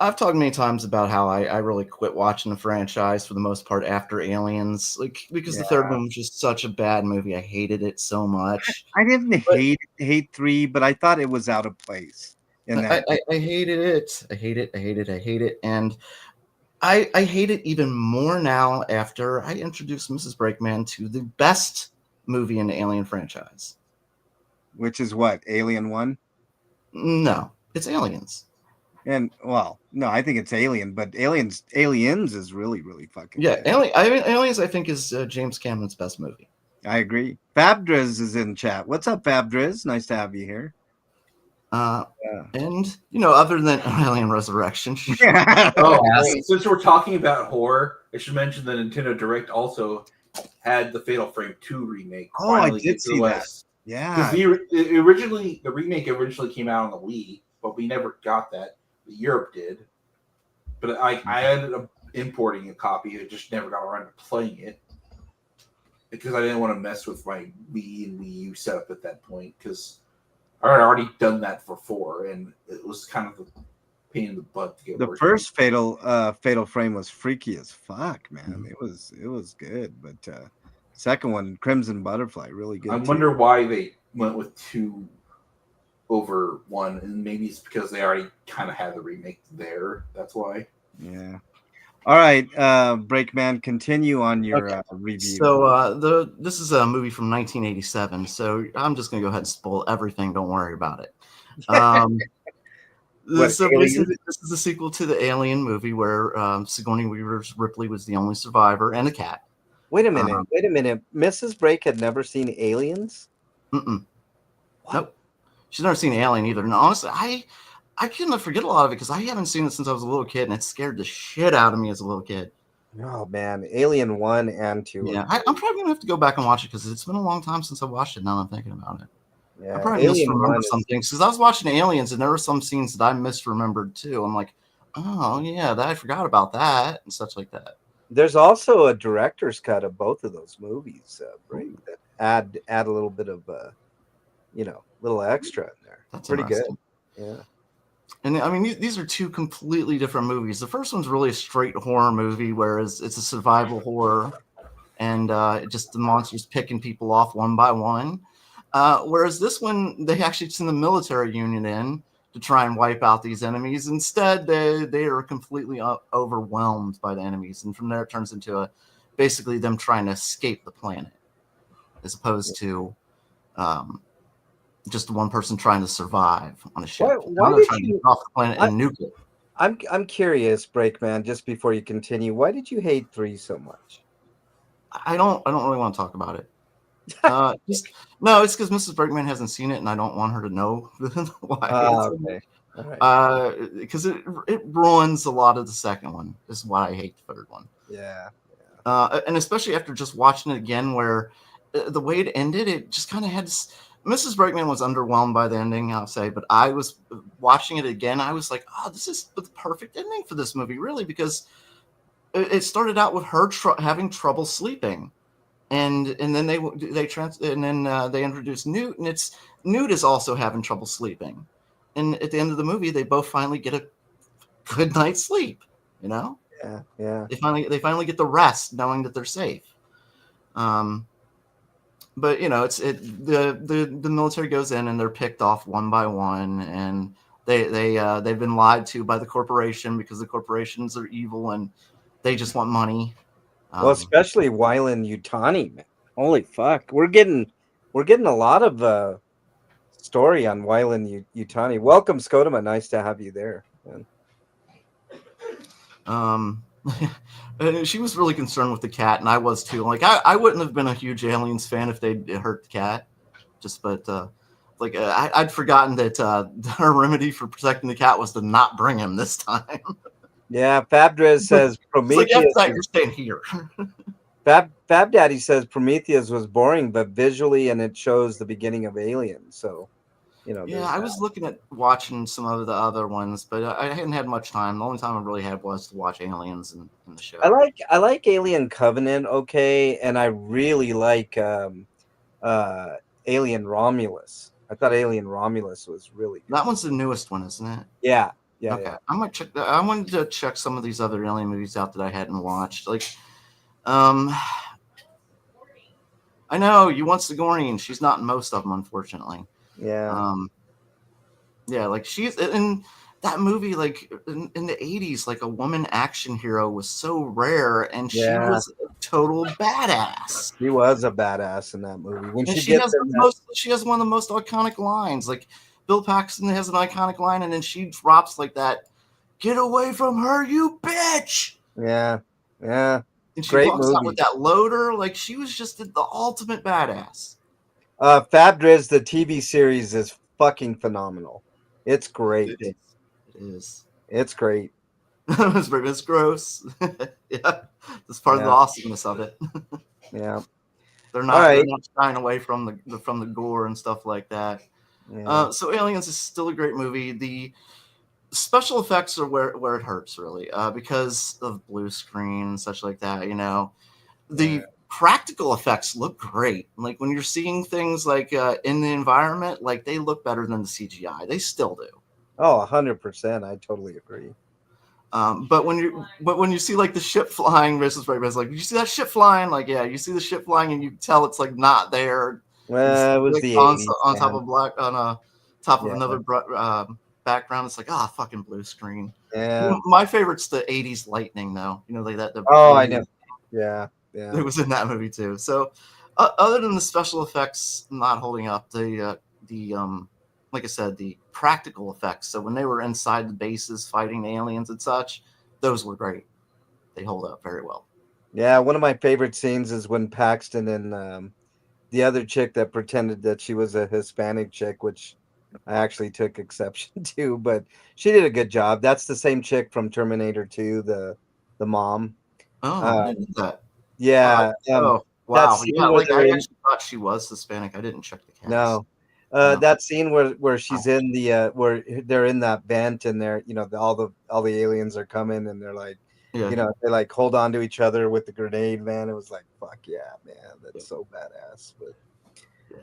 I've talked many times about how I really quit watching the franchise for the most part after Aliens, because the third one was just such a bad movie. I hated it so much. I didn't But hate 3, but I thought it was out of place in that. I hated it. I hate it. I hate it. I hate it. And I hate it even more now after I introduced Mrs. Brakeman to the best movie in the Alien franchise. Which is what? Alien 1? No, it's Aliens. And well, no, I think it's Alien, but Aliens is really, really fucking Yeah, good. Aliens I think is James Cameron's best movie. I agree. Fabdriz is in chat. What's up, Fabdriz? Nice to have you here. And other than Alien Resurrection, Since we're talking about horror, I should mention the Nintendo Direct also had the Fatal Frame 2 remake. Oh, I did see that. Yeah, because the remake originally came out on the Wii, but we never got that. Europe did, but I ended up importing a copy. I just never got around to playing it because I didn't want to mess with my Wii and Wii U setup at that point because I had already done that for 4, and it was kind of a pain in the butt to get. The first Fatal Frame was freaky as fuck, man. Mm-hmm. It was good, but second one, Crimson Butterfly, really good. I wonder why they went with 2 over 1, and maybe it's because they already kind of had the remake there. That's why. Yeah. All right, Breakman, continue on your review. So this is a movie from 1987. So I'm just gonna go ahead and spoil everything. Don't worry about it. So basically, this is a sequel to the Alien movie where Sigourney Weaver's Ripley was the only survivor and a cat. Wait a minute. Mrs. Brake had never seen Aliens? Nope. She's never seen Alien either. And honestly, I couldn't forget a lot of it because I haven't seen it since I was a little kid, and it scared the shit out of me as a little kid. Oh man, Alien 1 and 2. Yeah, I'm probably gonna have to go back and watch it because it's been a long time since I watched it. Now that I'm thinking about it. Yeah, I probably misremembered some things because I was watching Aliens and there were some scenes that I misremembered too. I'm like, oh yeah, I forgot about that and such like that. There's also a director's cut of both of those movies, that add a little bit of little extra in there. That's pretty good. Yeah. And I mean, these are 2 completely different movies. The first one's really a straight horror movie, whereas it's a survival horror, and just the monsters picking people off one by one. Whereas this one, they actually send the military unit in to try and wipe out these enemies. Instead, they are completely overwhelmed by the enemies, and from there it turns into basically them trying to escape the planet, as opposed to just one person trying to survive on a ship. Why did trying you to get off the planet and nuke it? I'm curious, Breakman, just before you continue, why did you hate 3 so much? I don't really want to talk about it. It's because Mrs. Bergman hasn't seen it, and I don't want her to know why. Okay. Because it ruins a lot of the second one. This is why I hate the third one. Yeah. And especially after just watching it again, where the way it ended, it just kind of had this. Mrs. Bergman was underwhelmed by the ending, I'll say, but I was watching it again. I was like, oh, this is the perfect ending for this movie, really, because it started out with her having trouble sleeping. And then they introduced Newt, and Newt is also having trouble sleeping. And at the end of the movie, they both finally get a good night's sleep. Yeah. They finally get the rest, knowing that they're safe. But the military goes in and they're picked off one by one, and they've been lied to by the corporation because the corporations are evil and they just want money. Well, especially Wyland Yutani, man. Holy fuck, we're getting a lot of story on Wyland Yutani. Welcome, Skodoma. Nice to have you there, man. She was really concerned with the cat, and I was too. Like, I wouldn't have been a huge Aliens fan if they'd hurt the cat. I'd forgotten that her remedy for protecting the cat was to not bring him this time. Yeah, Fabdrez says Prometheus. You're staying here. Fab Daddy says Prometheus was boring, but visually, and it shows the beginning of Alien. So, Yeah, I was looking at watching some of the other ones, but I hadn't had much time. The only time I really had was to watch Aliens in the show. I like Alien Covenant, okay, and I really like Alien Romulus. I thought Alien Romulus was really good. That one's the newest one, isn't it? Yeah. Yeah, Okay, yeah. I might check that. I wanted to check some of these other alien movies out that I hadn't watched. Like, um, I know you want Sigourney, and she's not in most of them, unfortunately. Yeah. Yeah, like she's in that movie. Like in the '80s, like a woman action hero was so rare, and she Yeah. was a total badass. He was a badass in that movie. When And she she gets has in the that, most. She has one of the most iconic lines. Like Bill Paxton has an iconic line, and then she drops like that. Get away from her, you bitch! yeah, yeah. And she Great walks out with movie. that loader. Like she was just the ultimate badass. Fab Driz, the TV series is fucking phenomenal. It's great. It is. It is. It's great. It's gross. Yeah, that's part of the Yeah, awesomeness of it. yeah. They're All not right. shying away from the gore and stuff like that. Yeah. So Aliens is still a great movie. The special effects are where it hurts really, because of blue screen and such like that. The practical effects look great. Like when you're seeing things like in the environment, like they look better than the CGI. They still do. Oh, 100%. I totally agree. But when you see like the ship flying, versus Rayman's like, you see that ship flying? Like, yeah, you see the ship flying, and you can tell it's like not there. It's Well, it was like the on 80s, on top man. of black on a top of Yeah, another background. It's like fucking blue screen. yeah. My favorite's the '80s lightning though. Like that. Oh, I know. Yeah, yeah. It was in that movie too. So, other than the special effects not holding up, the like I said, the practical effects. So when they were inside the bases fighting the aliens and such, those were great. They hold up very well. Yeah, one of my favorite scenes is when Paxton and the other chick that pretended that she was a Hispanic chick, which I actually took exception to, but she did a good job. That's the same chick from Terminator 2, the mom. Oh, I Uh, didn't know that. yeah, Oh, that wow. scene Yeah, where like they're I in actually thought she was Hispanic. I didn't check the cast. no, No. that scene where she's in the where they're in that vent and they're all the aliens are coming and they're like Yeah. they like hold on to each other with the grenade, man. It was like fuck yeah, man, that's so badass. But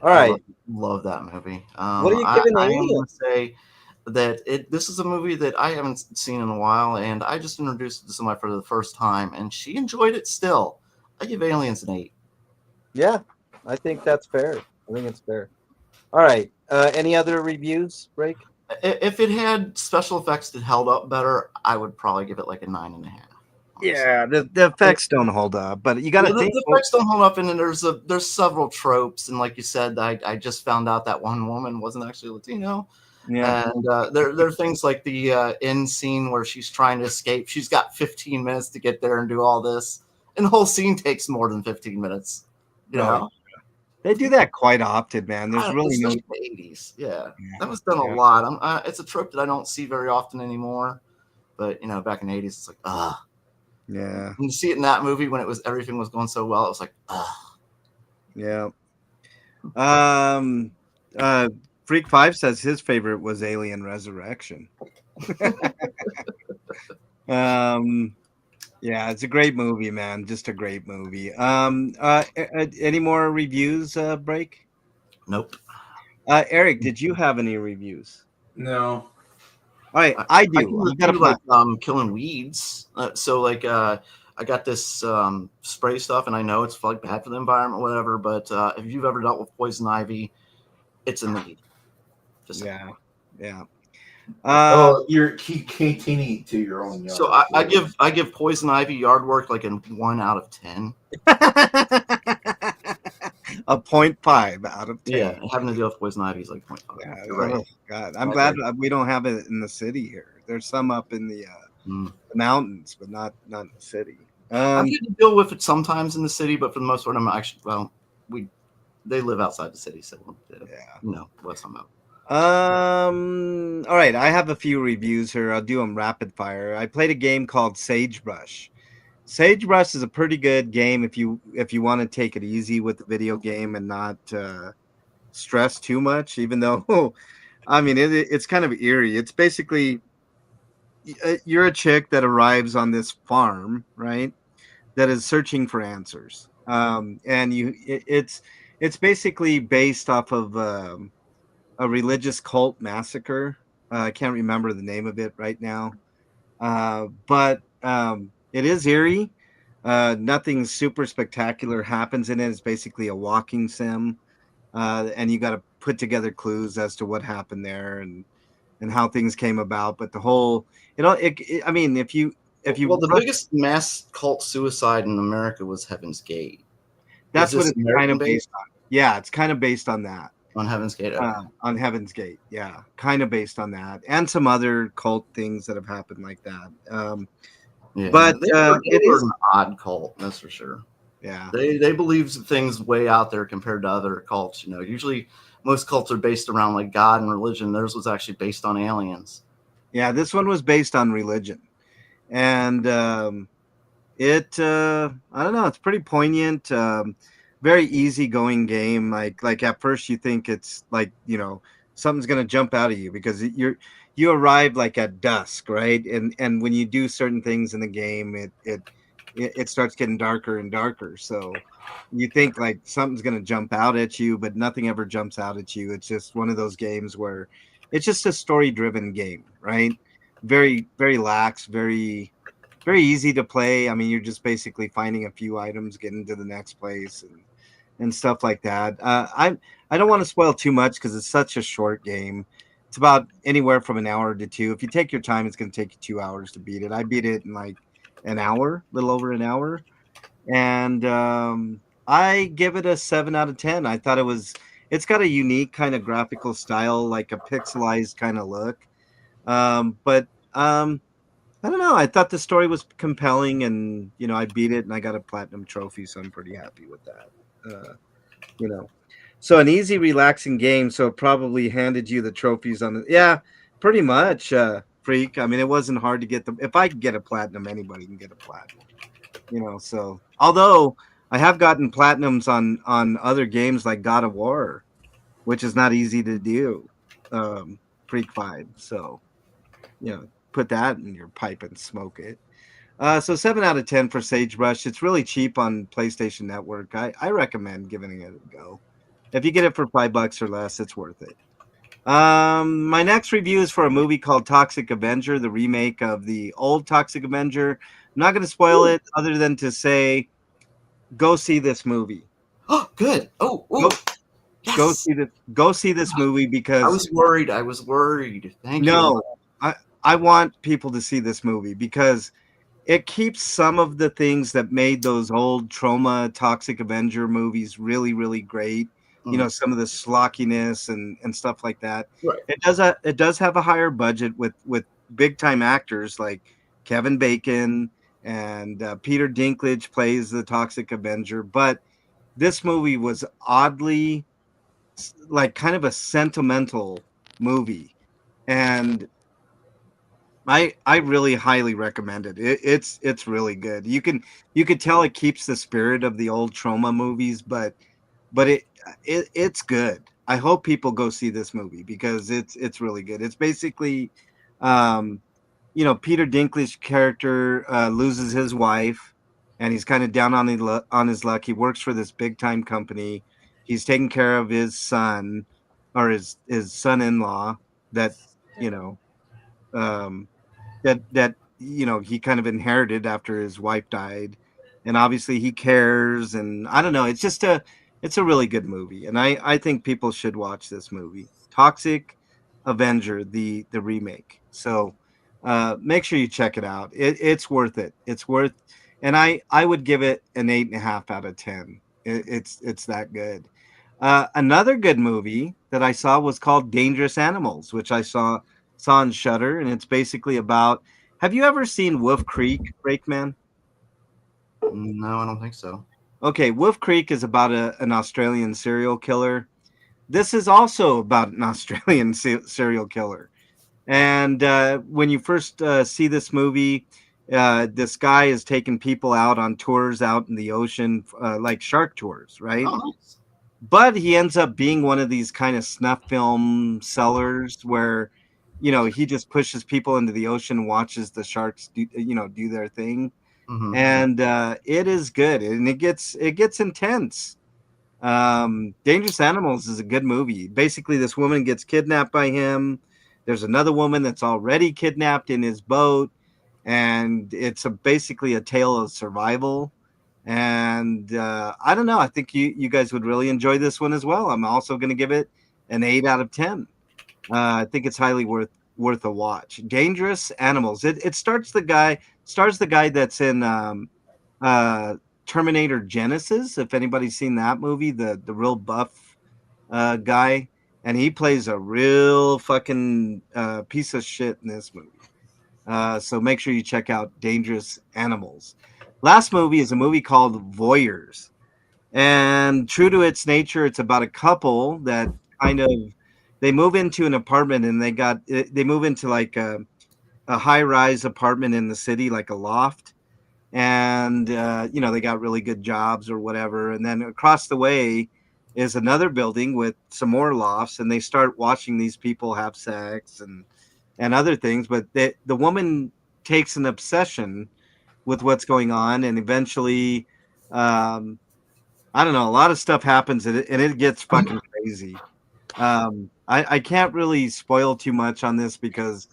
all I right, love that movie. what are you giving I am Alien? going to say that this is a movie that I haven't seen in a while, and I just introduced it to somebody for the first time, and she enjoyed it still. I give Aliens an 8. Yeah, I think that's fair. I think it's fair. All right, any other reviews? Break. If it had special effects that held up better, I would probably give it like a 9.5. Yeah, the effects don't hold up, but you got to think. The effects don't hold up, and then there's several tropes, and like you said, I just found out that one woman wasn't actually Latino. Yeah, And there are things like the end scene where she's trying to escape. She's got 15 minutes to get there and do all this, and the whole scene takes more than 15 minutes. no, they do that quite often, man. There's really no. Especially the 80s. Yeah, that was done a lot. It's a trope that I don't see very often anymore. But back in the 80s, it's like Yeah. And you see it in that movie when everything was going so well. It was like Yeah. Freak 5 says his favorite was Alien Resurrection. Yeah, it's a great movie, man. Just a great movie. Any more reviews, Break? Nope. Eric, did you have any reviews? No. All right, I do. I got like killing weeds. I got this spray stuff, and I know it's like bad for the environment, whatever. But if you've ever dealt with poison ivy, it's a need. Just yeah. You're catering to your own yard. So I give poison ivy yard work like a 1 out of 10. A 0.5 out of 10. Yeah, having to deal with poison ivy is like 0.5. Yeah, You're right. Oh, God, I'm glad we don't have it in the city here. There's some up in the mountains, but not in the city. I've had to deal with it sometimes in the city, but for the most part, I'm actually they live outside the city, so what's I'm out. All right, I have a few reviews here. I'll do them rapid fire. I played a game called Sagebrush. Sagebrush is a pretty good game if you want to take it easy with the video game and not stress too much, even though I mean it's kind of eerie. It's basically you're a chick that arrives on this farm, right, that is searching for answers, and it's basically based off of a religious cult massacre I can't remember the name of it right now. But it is eerie. Nothing super spectacular happens in it. It's basically a walking sim, and you got to put together clues as to what happened there and how things came about. But the whole, I mean, if Well, you the rush, biggest mass cult suicide in America was Heaven's Gate. Was that's what this it's kind American of based based on. Yeah, it's kind of based on that. on Heaven's Gate? Okay. On Heaven's Gate, yeah, kind of based on that, and some other cult things that have happened like that. Yeah, But they it were is, an odd cult, that's for sure. yeah. They believe things way out there compared to other cults. Usually most cults are based around like God and religion. Theirs was actually based on aliens. Yeah, this one was based on religion, and I don't know, it's pretty poignant. Very easygoing game. Like at first you think it's like something's gonna jump out at you because you arrive like at dusk, right? And when you do certain things in the game, it starts getting darker and darker. So you think like something's gonna jump out at you, but nothing ever jumps out at you. It's just one of those games where it's just a story driven game, right? Very, very lax, very easy to play. I mean, you're just basically finding a few items, getting to the next place, and stuff like that. I don't want to spoil too much because it's such a short game. It's about anywhere from an hour to two. If you take your time, it's going to take you 2 hours to beat it. I beat it in like an hour, little over an hour, and I give it a 7 out of 10. I thought it's got a unique kind of graphical style, like a pixelized kind of look. But I don't know. I thought the story was compelling, and I beat it, and I got a platinum trophy, so I'm pretty happy with that. You know, so an easy, relaxing game. So it probably handed you the trophies on the yeah, pretty much. Freak. I mean, it wasn't hard to get them. If I could get a platinum, anybody can get a platinum. So although I have gotten platinums on other games like God of War, which is not easy to do. Freak 5. So put that in your pipe and smoke it. So 7 out of 10 for Sagebrush. It's really cheap on PlayStation Network. I recommend giving it a go. If you get it for $5 or less, it's worth it. My next review is for a movie called Toxic Avenger, the remake of the old Toxic Avenger. I'm not going to spoil it, other than to say, go see this movie. Oh, good. Oh, Go, yes. go see this movie I because was worried. I was worried. Thank you. no, I want people to see this movie because it keeps some of the things that made those old Trauma Toxic Avenger movies really, really great. Some of the slockiness and stuff like that. Right. It does have a higher budget with big time actors like Kevin Bacon and Peter Dinklage plays the Toxic Avenger. But this movie was oddly like kind of a sentimental movie, and I really highly recommend it. It's really good. You could tell it keeps the spirit of the old Trauma movies, but it's good. I hope people go see this movie because it's really good. It's basically, um, Peter Dinklage character loses his wife, and he's kind of down on his luck. He works for this big time company. He's taking care of his son, or his son in law that you know. Um, that he kind of inherited after his wife died, and obviously he cares, and I don't know, it's a really good movie, and I think people should watch this movie, Toxic Avenger, the remake. So make sure you check it out. It's worth it. It's worth, and I would give it an 8.5 out of 10. It's that good. Another good movie that I saw was called Dangerous Animals, which I saw on Shutter, and it's basically about. Have you ever seen Wolf Creek, Brakeman? No, I don't think so. Okay, Wolf Creek is about an Australian serial killer. This is also about an Australian serial killer. And when you first see this movie, this guy is taking people out on tours out in the ocean, like shark tours, right? Oh, nice. But he ends up being one of these kind of snuff film sellers where he just pushes people into the ocean and watches the sharks do their thing. Mm-hmm. And it is good, and it gets intense. Dangerous Animals is a good movie. Basically, this woman gets kidnapped by him. There's another woman that's already kidnapped in his boat, and it's basically a tale of survival. And I don't know. I think you guys would really enjoy this one as well. I'm also going to give it an 8 out of 10. I think it's highly worth a watch. Dangerous Animals. It stars the guy that's in uh, Terminator Genesis. If anybody's seen that movie, the real buff guy, and he plays a real fucking piece of shit in this movie. So make sure you check out Dangerous Animals. Last movie is a movie called Voyeurs. And true to its nature, it's about a couple that kind of they move into an apartment and they move into like a high-rise apartment in the city, like a loft. And they got really good jobs or whatever. And then across the way is another building with some more lofts, and they start watching these people have sex and other things. But the woman takes an obsession with what's going on, and eventually, I don't know, a lot of stuff happens, and it gets fucking crazy. I can't really spoil too much on this because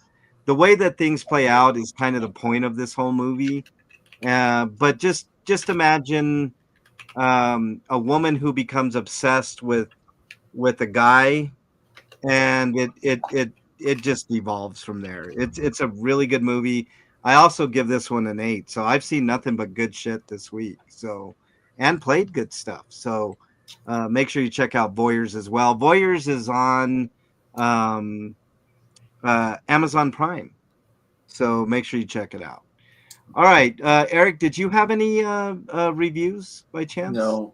the way that things play out is kind of the point of this whole movie. But just imagine a woman who becomes obsessed with a guy, and it just evolves from there. It's a really good movie. I also give this one an 8. So I've seen nothing but good shit this week. So and played good stuff. So make sure you check out Voyeurs as well. Voyeurs is on Amazon Prime. So make sure you check it out. All right, Eric, did you have any reviews by chance? No.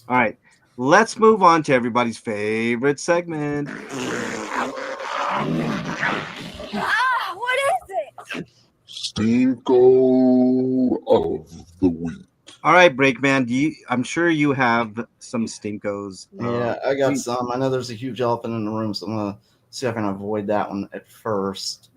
All right, let's move on to everybody's favorite segment. What is it? Stinko of the week. All right, Breakman, I'm sure you have some stinkos. Yeah, I got some. I know there's a huge elephant in the room, so I'm gonna see if I can avoid that one at first.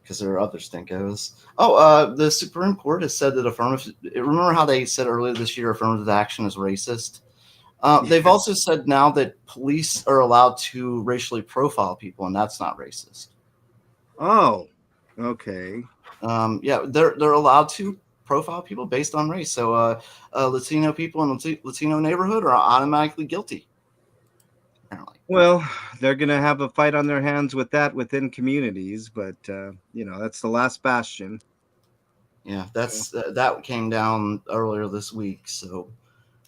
Because there are other stinkos. The Supreme Court has said that affirmative. Remember how they said earlier this year affirmative action is racist? They've also said now that police are allowed to racially profile people, and that's not racist. Oh, okay. Yeah, they're allowed to profile people based on race. So Latino people in the Latino neighborhood are automatically guilty. Apparently. Well, they're going to have a fight on their hands with that within communities, but that's the last bastion. Yeah, that came down earlier this week. So,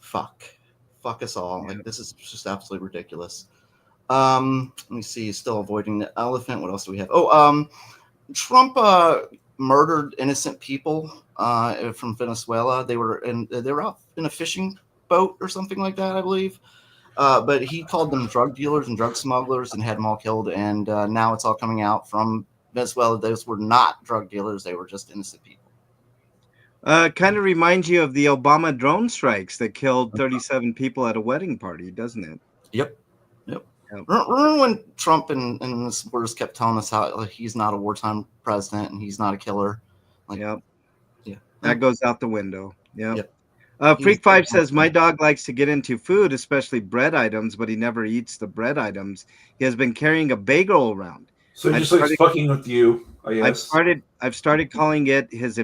fuck us all. Like, this is just absolutely ridiculous. Let me see. Still avoiding the elephant. What else do we have? Trump murdered innocent people from Venezuela. They were out in a fishing boat or something like that, I believe. But he called them drug dealers and drug smugglers and had them all killed. And now it's all coming out from Venezuela. Those were not drug dealers. They were just innocent people. Kind of reminds you of the Obama drone strikes that killed 37 people at a wedding party, doesn't it? Yep. Remember when Trump and the supporters kept telling us how he's not a wartime president and he's not a killer? Yeah. That goes out the window. Yep. Yep. Freak5 says, my dog likes to get into food, especially bread items, but he never eats the bread items. He has been carrying a bagel around. So he just likes fucking with you, I guess. I've started calling it his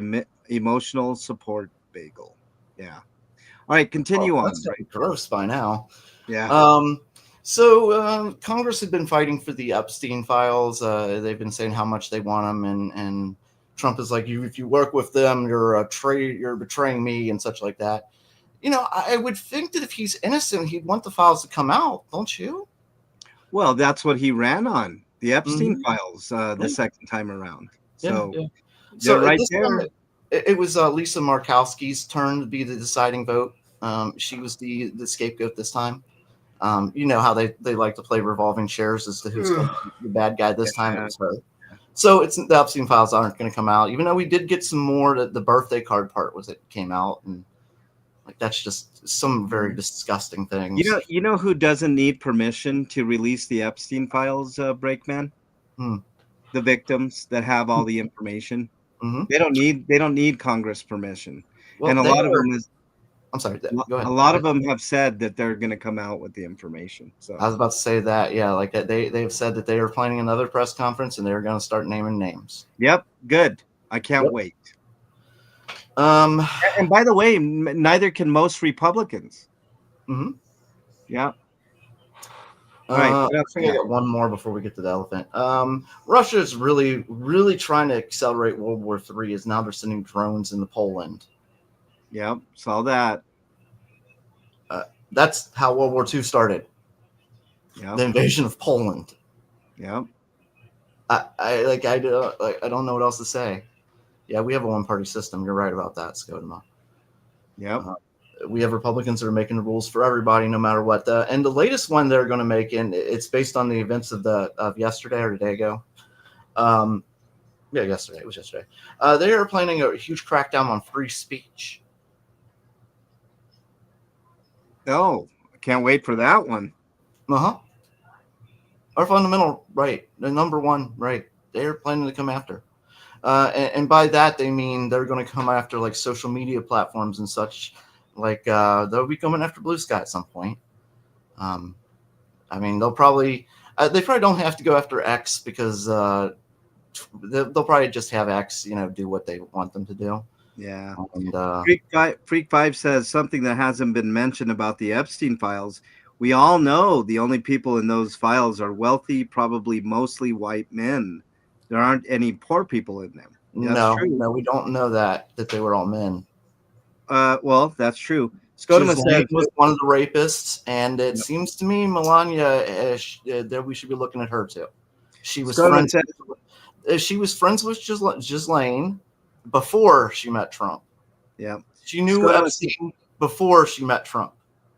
emotional support bagel. Yeah. All right, continue on. That's gross by now. Yeah. So Congress had been fighting for the Epstein files. They've been saying how much they want them, and Trump is like, if you work with them, you're betraying me and such like that. I would think that if he's innocent, he'd want the files to come out, don't you? Well, that's what he ran on, the Epstein files, the second time around. So, So right there. It was Lisa Murkowski's turn to be the deciding vote. She was the scapegoat this time. You know how they like to play revolving chairs as to who's going to be the bad guy this time. It was her. So the Epstein files aren't going to come out, even though we did get some more. The birthday card part came out, and that's just some very disgusting things. You know who doesn't need permission to release the Epstein files, Breakman? The victims that have all the information. Mm-hmm. They don't need Congress permission, Well, and a lot of them is. I'm sorry. Go ahead. A lot of them have said that they're going to come out with the information. So I was about to say that. Yeah, like they've said that they are planning another press conference and they're going to start naming names. yep, good. I can't Yep. wait. Um. And by the way, neither can most Republicans. Mm-hmm. Yeah. All right. I What else think I you got? got one more before we get to the elephant. Russia is really, really trying to accelerate World War III. Is now they're sending drones into Poland. Yep, saw that. That's how World War II started. The Yep, invasion of Poland. yep. I don't know what else to say. Yeah, we have a one-party system. You're right about that, Skodema. Yep. We have Republicans that are making the rules for everybody, no matter what. And the latest one they're going to make, and it's based on the events of yesterday or the day ago. Yesterday. It was yesterday. They are planning a huge crackdown on free speech. Oh, I can't wait for that one. Our fundamental right, the number one right, they're planning to come after. And by that, they mean they're going to come after like social media platforms and such. Like they'll be coming after Blue Sky at some point. I mean, they probably don't have to go after X because they'll probably just have X, do what they want them to do. Yeah. And Freak 5 says something that hasn't been mentioned about the Epstein files. We all know the only people in those files are wealthy, probably mostly white men. There aren't any poor people in them. That's true. No, we don't know that they were all men. Well, that's true. Scotoma says was one of the rapists, and it seems to me Melania that we should be looking at her too. She was friends. She was friends with Ghislaine before she met Trump. Yeah, she knew Epstein before she met Trump.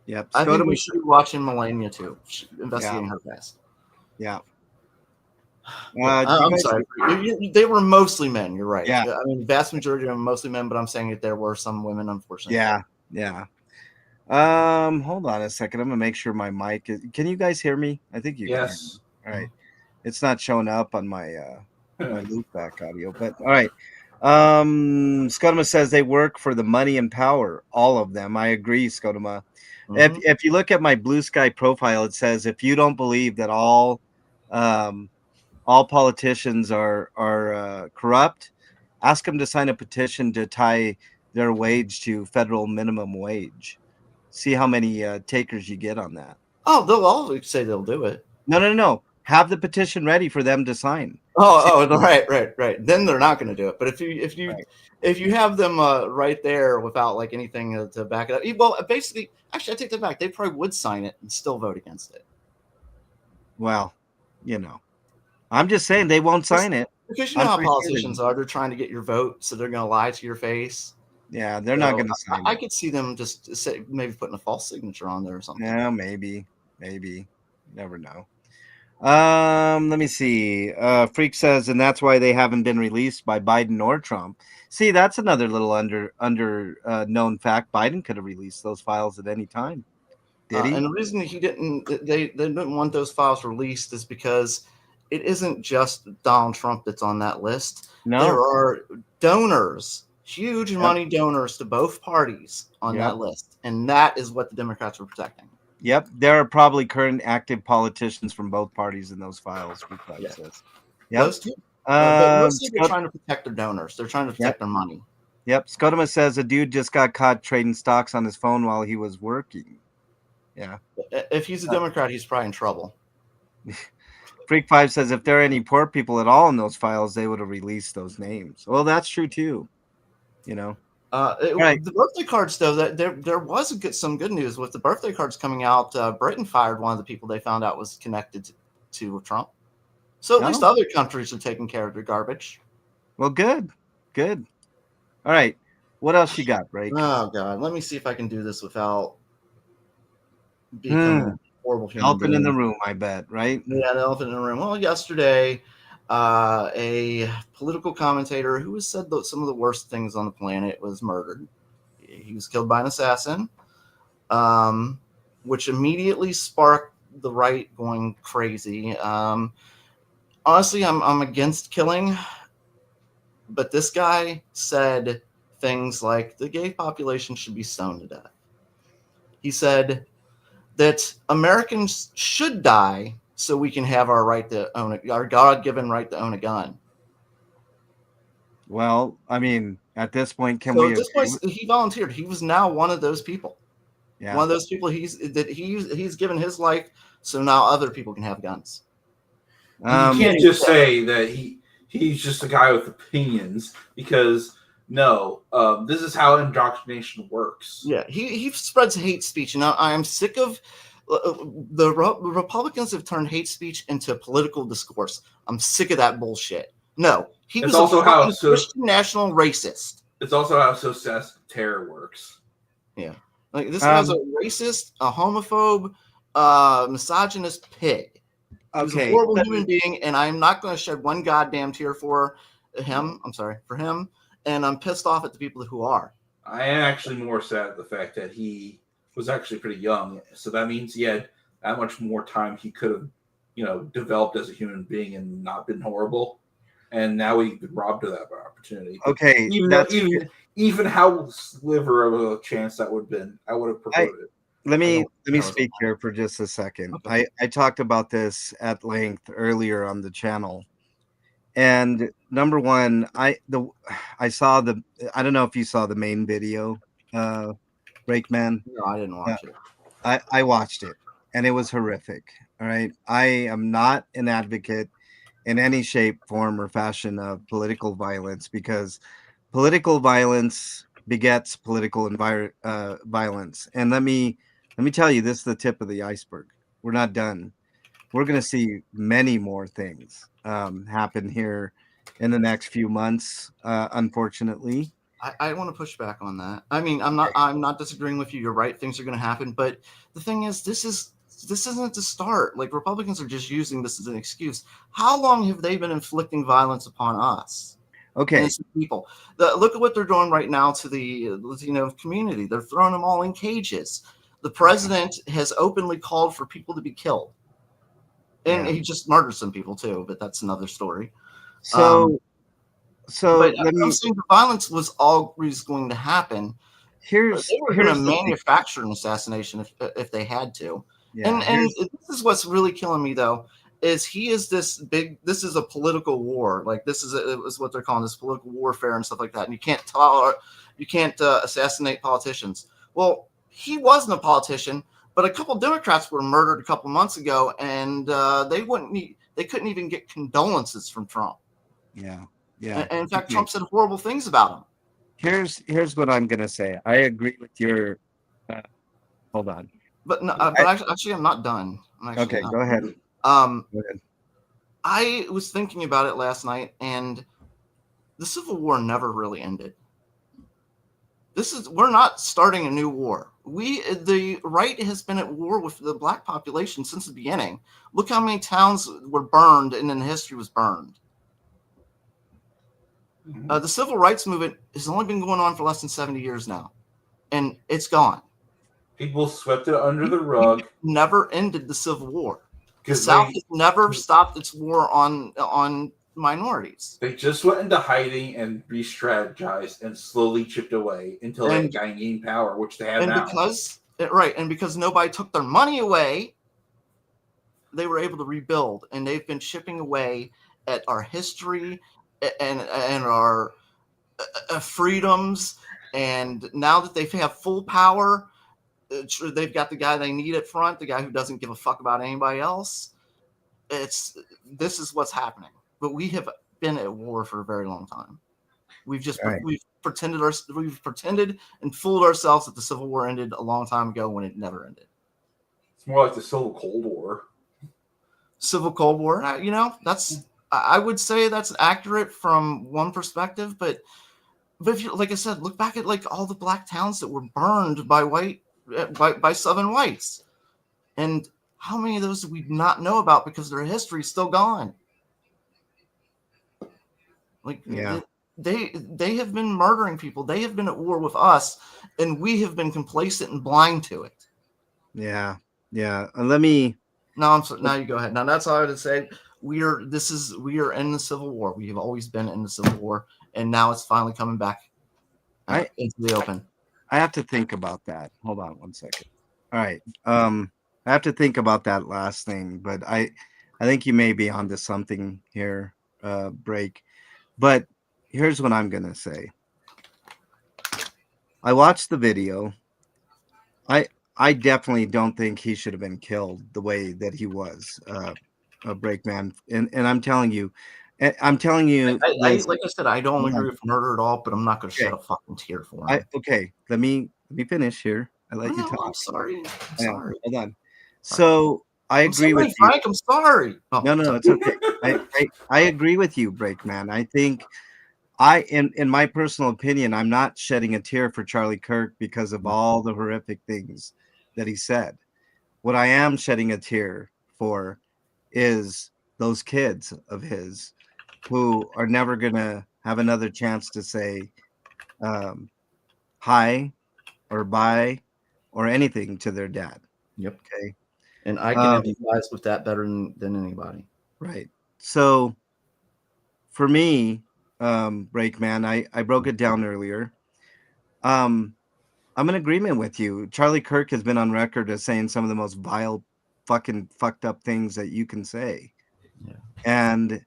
Yep, I think we should be watching Melania too, investigating her past. Yeah. I'm sorry. They were mostly men. You're right. Yeah. I mean, vast majority of them mostly men, but I'm saying that there were some women, unfortunately. Yeah. Hold on a second. I'm gonna make sure my mic is. Can you guys hear me? I think you can. Yes. All right. It's not showing up on my my loopback audio, but all right. Scotoma says they work for the money and power. All of them. I agree, Scotoma. Mm-hmm. If you look at my Blue Sky profile, it says if you don't believe that all politicians are corrupt, ask them to sign a petition to tie their wage to federal minimum wage. See how many takers you get on that. Oh, they'll all say they'll do it. No. Have the petition ready for them to sign. Right. Then they're not going to do it. But if you have them right there without like anything to back it up, well, basically, actually, I take that back. They probably would sign it and still vote against it. Well, I'm just saying they won't sign it because you know how politicians are. They're trying to get your vote, so they're going to lie to your face. Yeah, they're not going to sign it. I could see them just maybe putting a false signature on there or something. Yeah, maybe. Never know. Let me see. Freak says, and that's why they haven't been released by Biden or Trump. See, that's another little known fact. Biden could have released those files at any time. Did he? And the reason they didn't want those files released is because it isn't just Donald Trump that's on that list. No, there are donors, huge money donors to both parties on that list, and that is what the Democrats were protecting. Yep, there are probably current active politicians from both parties in those files. Says. Yep. Those two. But mostly they're trying to protect their donors. They're trying to protect their money. Yep. Scotoma says a dude just got caught trading stocks on his phone while he was working. Yeah. If he's a Democrat, he's probably in trouble. Freak 5 says if there are any poor people at all in those files, they would have released those names. Well, that's true too. The birthday cards, though, that there was some good news with the birthday cards coming out. Britain fired one of the people they found out was connected to Trump. So at least other countries are taking care of their garbage. Well, good. All right, what else you got, Ray? Oh God, let me see if I can do this without becoming a horrible human elephant being. in the room, I bet, right? Yeah, the elephant in the room. Well, yesterday, a political commentator who has said some of the worst things on the planet was murdered. He was killed by an assassin, which immediately sparked the right going crazy. Honestly, I'm against killing, but this guy said things like the gay population should be stoned to death. He said that Americans should die so we can have our right to own it, our God-given right to own a gun. Well, I mean, at this point, can So we at this agree point, with- he volunteered. He was now one of those people. Yeah. One of those people he's given his life, so now other people can have guns. You can't just say that he's just a guy with opinions, because no, this is how indoctrination works. Yeah, he spreads hate speech, and I am sick of the Republicans have turned hate speech into political discourse. I'm sick of that bullshit. No, he was also a Christian national racist. It's also how socialist terror works. Yeah, like this guy's a racist, a homophobe, misogynist pig. He was a horrible human being, and I'm not going to shed one goddamn tear for him. I'm sorry for him, and I'm pissed off at the people who are. I am actually more sad at the fact that he was actually pretty young, so that means he had that much more time he could have, developed as a human being and not been horrible. And now he robbed of that opportunity. Okay, even how sliver of a chance that would have been, I would have preferred it. Let me speak here for just a second. Okay. I talked about this at length earlier on the channel, and number one, I saw I don't know if you saw the main video, Breakman. No, I didn't watch it. I watched it, and it was horrific. All right, I am not an advocate in any shape, form, or fashion of political violence, because political violence begets political violence. And let me tell you, this is the tip of the iceberg. We're not done. We're going to see many more things happen here in the next few months, unfortunately. I want to push back on that. I mean, I'm not disagreeing with you. You're right. Things are going to happen. But the thing is, this isn't the start. Like, Republicans are just using this as an excuse. How long have they been inflicting violence upon us? Okay. People. Look at what they're doing right now to the Latino community. They're throwing them all in cages. The president has openly called for people to be killed. And he just murdered some people too, but that's another story. So but I'm saying the violence was always going to happen. They were going to manufacture an assassination if they had to. Yeah, and this is what's really killing me, though, is this is a political war. Like, this is what they're calling this political warfare and stuff like that. And you can't assassinate politicians. Well, he wasn't a politician, but a couple Democrats were murdered a couple months ago, and they couldn't even get condolences from Trump. Yeah. And in fact, Trump said horrible things about him. Here's what I'm gonna say. I agree with your. Hold on. But no, actually, I'm not done. Okay, go ahead. Go ahead. I was thinking about it last night, and the Civil War never really ended. We're not starting a new war. The right has been at war with the black population since the beginning. Look how many towns were burned, and then history was burned. The civil rights movement has only been going on for less than 70 years now, and it's gone. People swept it under the rug. Never ended the Civil War. The South has never stopped its war on minorities. They just went into hiding and re-strategized and slowly chipped away until they gained power, which they have now. Because nobody took their money away, they were able to rebuild, and they've been chipping away at our history and our freedoms. And now that they have full power, they've got the guy they need at front, the guy who doesn't give a fuck about anybody else. This is what's happening. But we have been at war for a very long time. We've pretended and fooled ourselves that the Civil War ended a long time ago when it never ended. It's more like the Civil Cold War. Civil Cold War, I would say that's accurate from one perspective, but if you, like I said, look back at like all the black towns that were burned by Southern whites, and how many of those do we not know about because their history is still gone? Like, they have been murdering people. They have been at war with us, and we have been complacent and blind to it. Yeah. Let me. No, I'm sorry. Now you go ahead. Now that's all I would say. We are in the Civil War. We have always been in the Civil War, and now it's finally coming back into the open. I have to think about that. Hold on one second. All right. I have to think about that last thing, but I think you may be onto something here, Break. But here's what I'm gonna say. I watched the video. I I definitely don't think he should have been killed the way that he was, a Breakman. And I'm telling you I this. like I said, I don't Hold on. agree with murder at all, but I'm not going to Okay. shed a fucking tear for him. Okay. Let me finish here. I let you No, talk. I'm sorry. I'm I know. sorry. Hold on. So I I'm agree with sorry, you. Frank. I'm sorry. Oh, No, no, it's okay. I agree with you, Breakman. I think in my personal opinion, I'm not shedding a tear for Charlie Kirk because of all the horrific things that he said. What I am shedding a tear for is those kids of his who are never gonna have another chance to say um, hi or bye or anything to their dad. Yep. Okay. And I can empathize with that better than anybody. Right. So for me, Breakman, I broke it down earlier. Um, I'm in agreement with you. Charlie Kirk has been on record as saying some of the most vile, fucking fucked up things that you can say. Yeah. And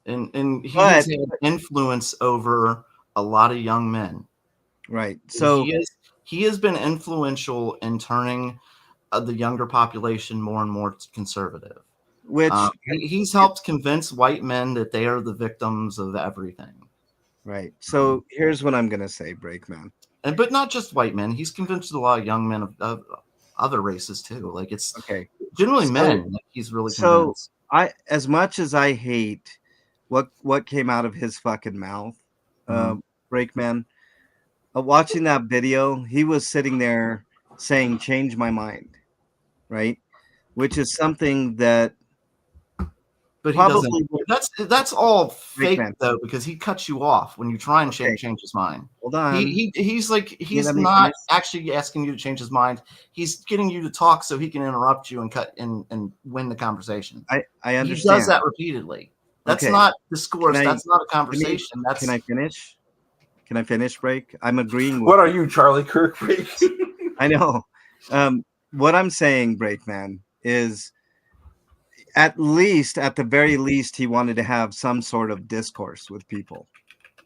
And he but has had influence over a lot of young men. right. So He has been influential in turning the younger population more and more conservative. which He's helped convince white men that they are the victims of everything. right. So here's what I'm gonna say, Breakman. But not just white men. He's convinced a lot of young men of other races too. Like it's Okay. generally So- men. Like he's really So convinced. as much as I hate what came out of his fucking mouth, Mhm. Breakman, watching that video, he was sitting there saying, "Change my mind," right? Which is something that But he doesn't. probably would That's all fake Breakman. though, because he cuts you off when you try and Okay, change his mind. hold on. He's like he's Let me not finish. actually asking you to change his mind. He's getting you to talk so he can interrupt you and cut and win the conversation. I He understand. does that repeatedly. That's Okay. not discourse. Can I That's not a let me conversation. That's can I finish? Can I finish, Break? I'm agreeing with What are you, Charlie Kirk? I know. What I'm saying, Breakman, is at the very least, he wanted to have some sort of discourse with people,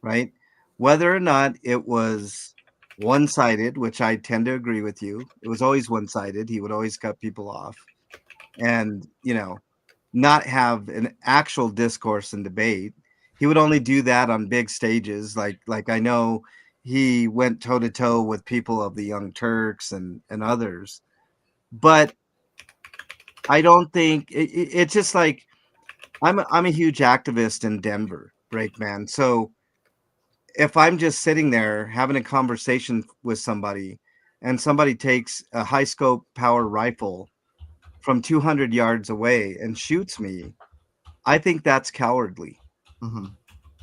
right? Whether or not it was one sided, which I tend to agree with you, it was always one sided. He would always cut people off and, not have an actual discourse and debate. He would only do that on big stages. Like I know he went toe to toe with people of the Young Turks and others. But I don't think it's just like I'm a huge activist in Denver, Breakman. So if I'm just sitting there having a conversation with somebody and somebody takes a high scope power rifle from 200 yards away and shoots me, I think that's cowardly. Mhm.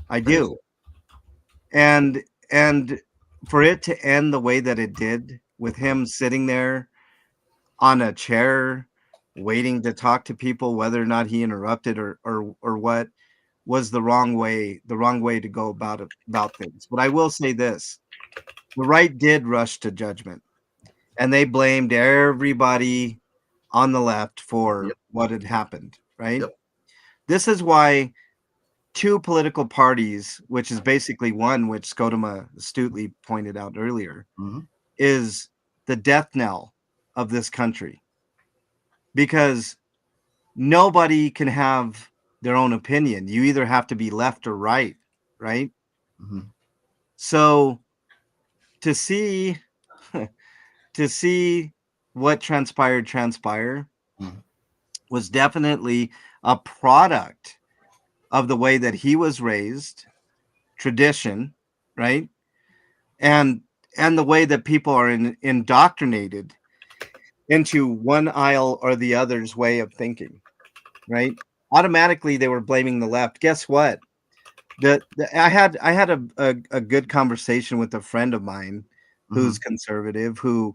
I do. And for it to end the way that it did with him sitting there on a chair waiting to talk to people, whether or not he interrupted or what, was the wrong way to go about things. But I will say this: the right did rush to judgment, and they blamed everybody on the left for Yep. what had happened. Right. Yep. This is why two political parties, which is basically one, which Scotoma astutely pointed out earlier, Mhm. is the death knell of this country, because nobody can have their own opinion. You either have to be left or right, right? Mhm. So to see to see what transpire Mhm. was definitely a product of the way that he was raised, tradition, right? And the way that people are indoctrinated into one aisle or the other's way of thinking, right? Automatically they were blaming the left. Guess what? I had a good conversation with a friend of mine who's conservative, who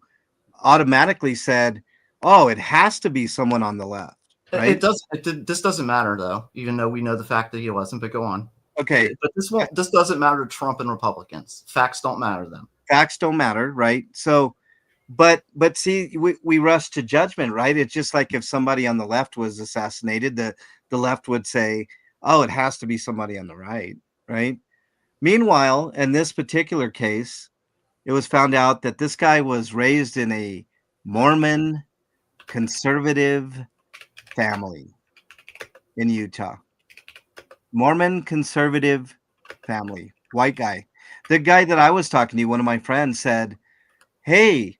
automatically said, "Oh, it has to be someone on the left," It right? does. This doesn't matter though, even though we know the fact that he wasn't. But go on. Okay. But this doesn't matter to Trump and Republicans. Facts don't matter to them. Facts don't matter, right? So, but see, we rush to judgment, right? It's just like if somebody on the left was assassinated, the left would say, "Oh, it has to be somebody on the right," right? Meanwhile, in this particular case, it was found out that this guy was raised in a Mormon conservative family in Utah. Mormon conservative family, white guy. The guy that I was talking to, one of my friends said, "Hey,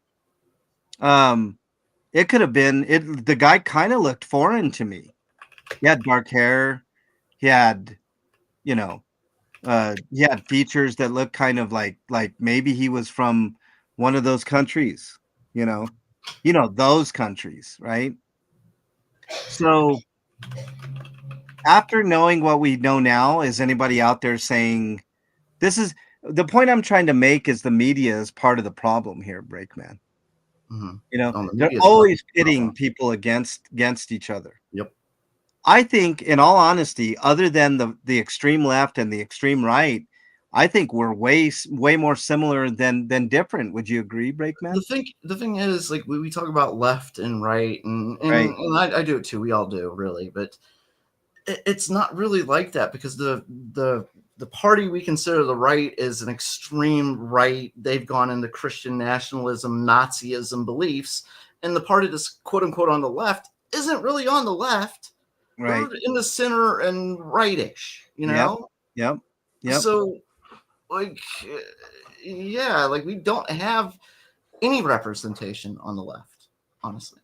it could have been it." The guy kind of looked foreign to me. He had dark hair. He had, you know, he had features that looked kind of like maybe he was from one of those countries, you know, those countries, right? So after knowing what we know now, is anybody out there saying this is the point I'm trying to make is the media is part of the problem here, Breakman. Mm-hmm. You know, The they're media's always part of the pitting problem. people against each other. Yep. I think, in all honesty, other than the extreme left and the extreme right, I think we're way more similar than different. Would you agree, Breakman? The thing is, like we talk about left and right, and Right. I do it too. We all do, really, but it's not really like that because the party we consider the right is an extreme right. They've gone into Christian nationalism, Nazism beliefs, and the party that's quote unquote on the left isn't really on the left. Right. They're in the center and rightish, you know. Yep. So, like, yeah, like we don't have any representation on the left, honestly.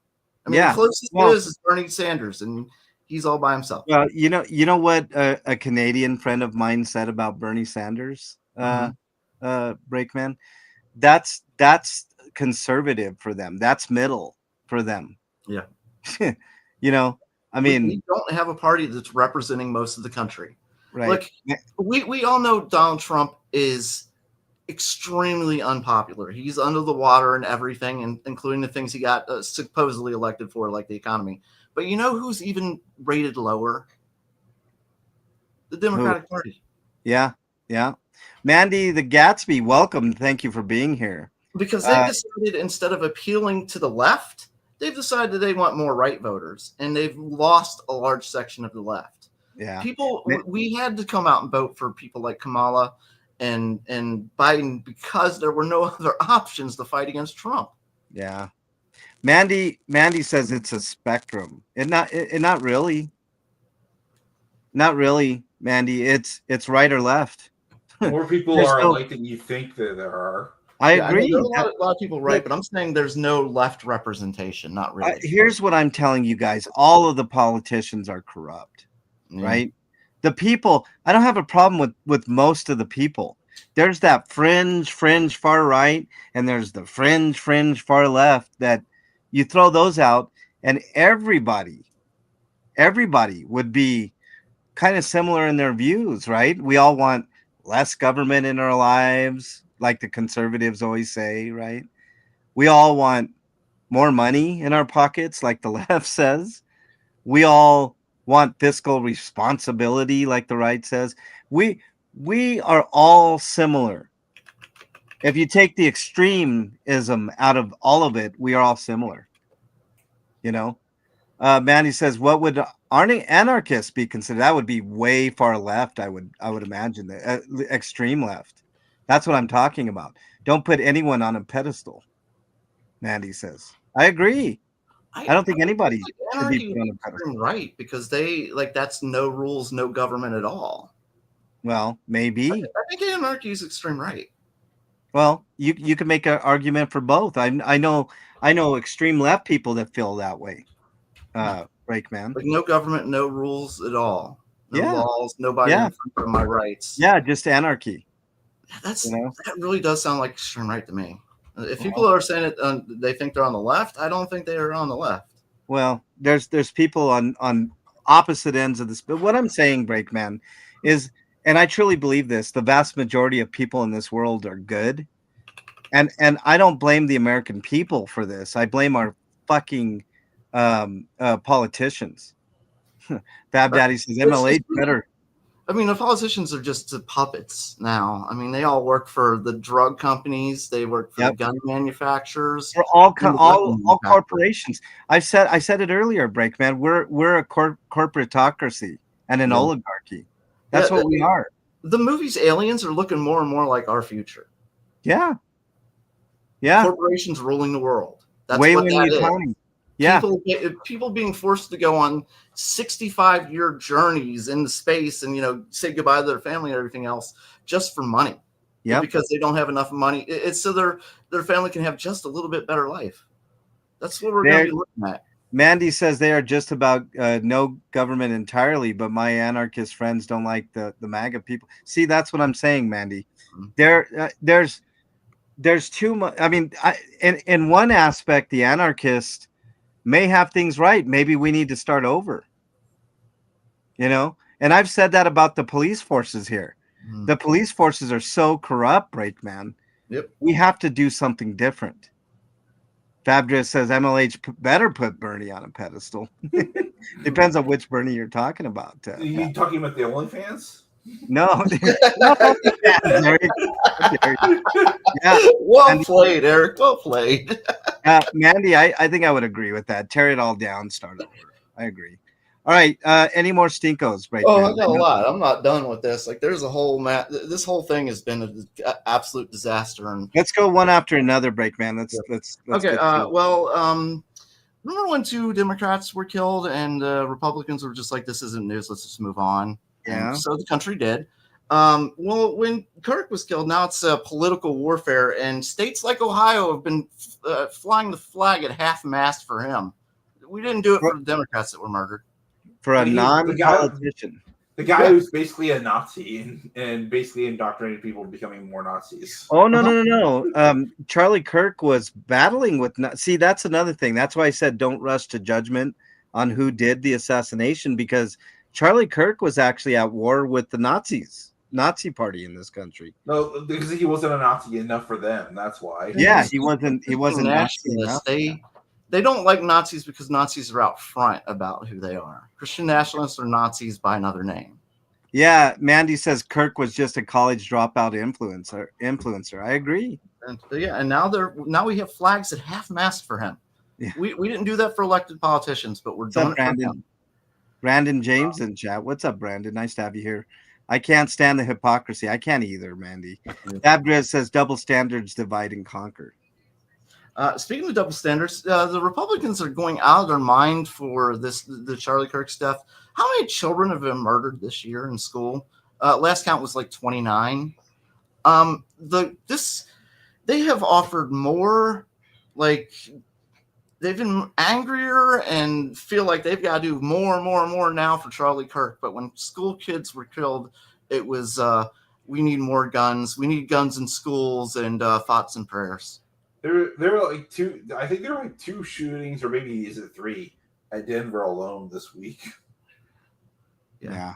I mean, Yeah. the closest is Bernie Sanders, and he's all by himself. Well, you know what a Canadian friend of mine said about Bernie Sanders, Breakman? That's conservative for them. That's middle for them. Yeah. You know, I mean, we don't have a party that's representing most of the country. right. Look, we all know Donald Trump is extremely unpopular. He's under the water and everything, and including the things he got supposedly elected for, like the economy. But you know who's even rated lower? The Democratic Party. Yeah. Mandy the Gatsby, welcome. Thank you for being here. Because they've decided, instead of appealing to the left, they've decided they want more right voters, and they've lost a large section of the left. Yeah. We had to come out and vote for people like Kamala and Biden because there were no other options to fight against Trump. Yeah. Mandy says it's a spectrum. Not really. Not really, Mandy. It's right or left. More people are alike than you think that there are. I agree. There are a lot of people right, but I'm saying there's no left representation. Not really. Here's what I'm telling you guys. All of the politicians are corrupt, right? The people, I don't have a problem with most of the people. There's that fringe far right, and there's the fringe far left, that you throw those out and everybody would be kind of similar in their views, right? We all want less government in our lives, like the conservatives always say, right? We all want more money in our pockets, like the left says. We all want fiscal responsibility, like the right says. We are all similar. If you take the extremism out of all of it, we are all similar. You know? Mandy says, what would anarchists be considered? That would be way far left, I would imagine. Extreme left. That's what I'm talking about. Don't put anyone on a pedestal, Mandy says. I agree. I don't think anybody should be put on a pedestal. Right, because that's no rules, no government at all. Well, maybe. I think anarchy is extreme right. Well, you can make an argument for both. I know extreme left people that feel that way. Breakman. Like no government, no rules at all. No laws, nobody in front of my rights. Yeah, just anarchy. That really does sound like extreme right to me. If people are saying it, they think they're on the left. I don't think they are on the left. Well, there's people on opposite ends of this. But what I'm saying, Breakman, is, and I truly believe this, the vast majority of people in this world are good. And I don't blame the American people for this. I blame our fucking politicians. Fab Daddy says MLA better. I mean, the politicians are just puppets now. I mean, they all work for the drug companies. They work for the gun manufacturers. We're all corporations. I said it earlier, Breakman. We're a corporatocracy and an oligarchy. That's what we are. The movies Aliens are looking more and more like our future. Yeah. Yeah. Corporations ruling the world. That's Way what when that you is. Tony. Yeah. People being forced to go on 65-year journeys into space and say goodbye to their family and everything else just for money. Yeah. Because they don't have enough money. It's so their family can have just a little bit better life. That's what we're going to be looking at. Mandy says they are just about no government entirely, but my anarchist friends don't like the MAGA people. See, that's what I'm saying, Mandy. There's too much. I mean, in one aspect, the anarchist may have things right. Maybe we need to start over. And I've said that about the police forces here. The police forces are so corrupt, right, man? Yep. We have to do something different. Fabdris says MLH better put Bernie on a pedestal. Depends on which Bernie you're talking about. Are you talking about the OnlyFans? No. Yeah. Well played, Eric. Well played. Mandy, I think I would agree with that. Tear it all down, start over. I agree. All right. Any more stinkos? Right, I got a lot. I'm not done with this. Like, there's a whole this whole thing has been an absolute disaster. And let's go one after another, Breakman. Let's okay. Remember when 2 Democrats were killed and Republicans were just like, this isn't news. Let's just move on. Yeah. And so the country did. Well, when Kirk was killed, now it's political warfare, and states like Ohio have been flying the flag at half-mast for him. We didn't do it for the Democrats that were murdered. For a non-politician. The guy who's basically a Nazi and basically indoctrinated people becoming more Nazis. Oh, no. Charlie Kirk was battling with... See, that's another thing. That's why I said don't rush to judgment on who did the assassination, because Charlie Kirk was actually at war with the Nazi party in this country. No, because he wasn't a Nazi enough for them. That's why. Yeah, he wasn't Nazi enough. They don't like Nazis because Nazis are out front about who they are. Christian nationalists are Nazis by another name. Yeah, Mandy says Kirk was just a college dropout influencer. I agree. And now we have flags at half-mast for him. Yeah. We didn't do that for elected politicians, but we're doing it for him. Brandon James in chat. What's up, Brandon? Nice to have you here. I can't stand the hypocrisy. I can't either, Mandy. Abdrez says double standards divide and conquer. Speaking of double standards, the Republicans are going out of their mind for the Charlie Kirk stuff. How many children have been murdered this year in school? Last count was like 29. They have offered more, like they've been angrier and feel like they've got to do more and more and more now for Charlie Kirk. But when school kids were killed, it was we need more guns. We need guns in schools and thoughts and prayers. There were like 2. I think there were like 2 shootings, or maybe is it 3 at Denver alone this week. Yeah.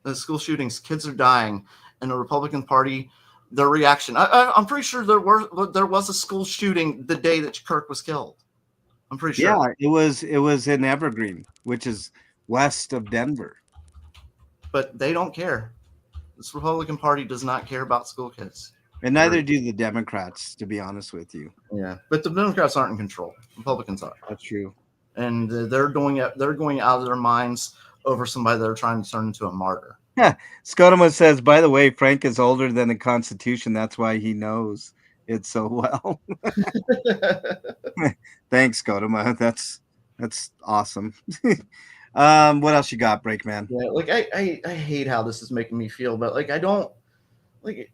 The school shootings, kids are dying, and the Republican Party, their reaction. I'm pretty sure there was a school shooting the day that Kirk was killed. I'm pretty sure. Yeah, it was in Evergreen, which is west of Denver. But they don't care. This Republican Party does not care about school kids. And neither do the Democrats, to be honest with you. Yeah, but the Democrats aren't in control. Republicans are. That's true. And they're going out of their minds over somebody they're trying to turn into a martyr. Scotoma says, by the way, Frank is older than the Constitution. That's why he knows it so well. Thanks, Scotoma. That's awesome. What else you got, Breakman? Yeah, like I hate how this is making me feel, but like I don't like.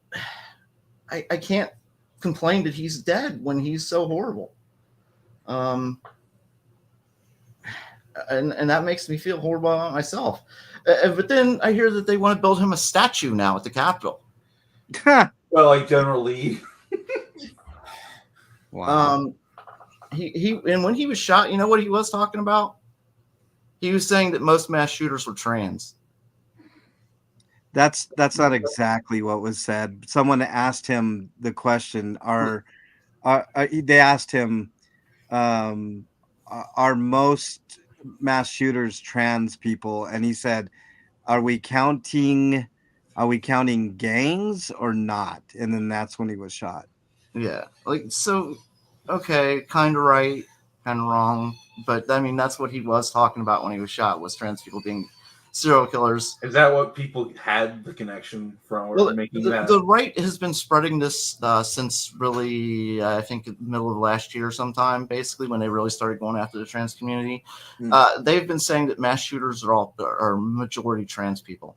I can't complain that he's dead when he's so horrible. And that makes me feel horrible about myself. But then I hear that they want to build him a statue now at the Capitol. Well, like General Lee. Wow. He and when he was shot, you know what he was talking about? He was saying that most mass shooters were trans. That's not exactly what was said. Someone asked him the question, they asked him, are most mass shooters trans people? And he said, are we counting gangs or not? And then that's when he was shot. Yeah, like so. Okay, kind of right, kind of wrong, but I mean that's what he was talking about when he was shot was trans people being serial killers. Is that what people had the connection from? Or Well, making the, that? the right has been spreading this since really, I think, the middle of last year sometime, basically, when they really started going after the trans community. They've been saying that mass shooters are majority trans people.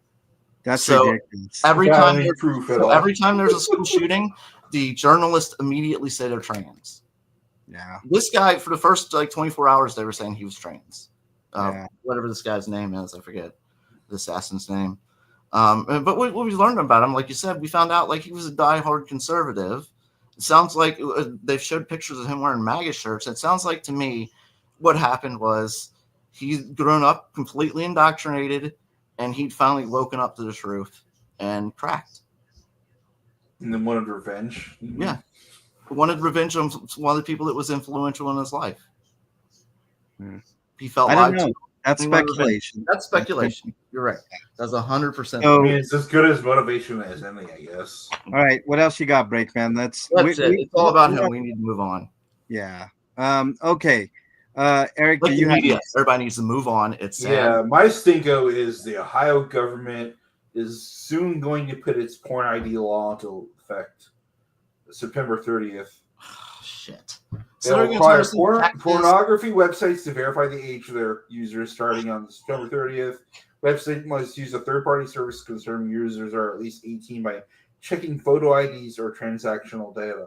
That's So ridiculous. every Without time any there- proof at so all. every time there's a school shooting, the journalists immediately say they're trans. Yeah. This guy, for the first like 24 hours, they were saying he was trans. Yeah. Whatever this guy's name is, I forget the assassin's name. But what we learned about him, like you said, we found out like he was a diehard conservative. It sounds like they've showed pictures of him wearing MAGA shirts. It sounds like to me what happened was he's grown up completely indoctrinated and he'd finally woken up to the truth and cracked. And then wanted revenge. Yeah. Wanted revenge on one of the people that was influential in his life. He felt I don't lied know. to. That's He wanted revenge. speculation. That's speculation. You're right. That's 100%. I So, mean, it's as good as motivation as any, I guess. all right, what else you got, Breakman? That's it. It's all about him. We need to move on. Yeah. Okay. Eric, Like do the you have media, everybody needs to move on. It's sad. Yeah, my stinko is the Ohio government is soon going to put its porn ID law into effect September 30th. Shit. They'll they're require gonna try to pornography websites to verify the age of their users starting on September 30th. Website must use a third-party service concerning users are at least 18 by checking photo IDs or transactional data.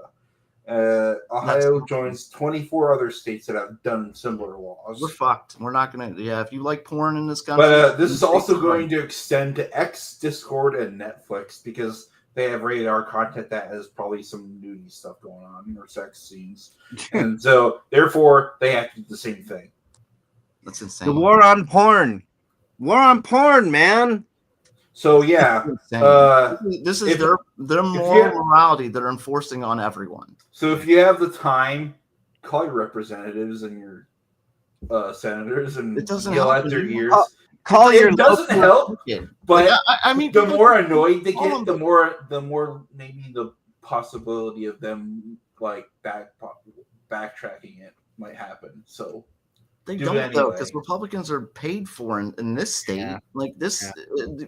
Ohio joins 24 other states that have done similar laws. We're fucked. We're not gonna. Yeah, if you like porn in this country, But this is also going to extend to X, Discord, and Netflix because they have rated R content that has probably some nudie stuff going on or sex scenes, and so therefore they have to do the same thing. That's insane. the war on porn? War on porn, man. So yeah, this is if- their moral morality they're enforcing on everyone. so if you have the time, call your representatives and your senators and It doesn't yell help at their anymore. ears. Call your It doesn't help, but Like, I mean, the people- more annoyed they Hold on, get, the more maybe the possibility of them like backtracking it might happen. So They do don't it though, anyway. because Republicans are paid for in this state. Yeah. Like this,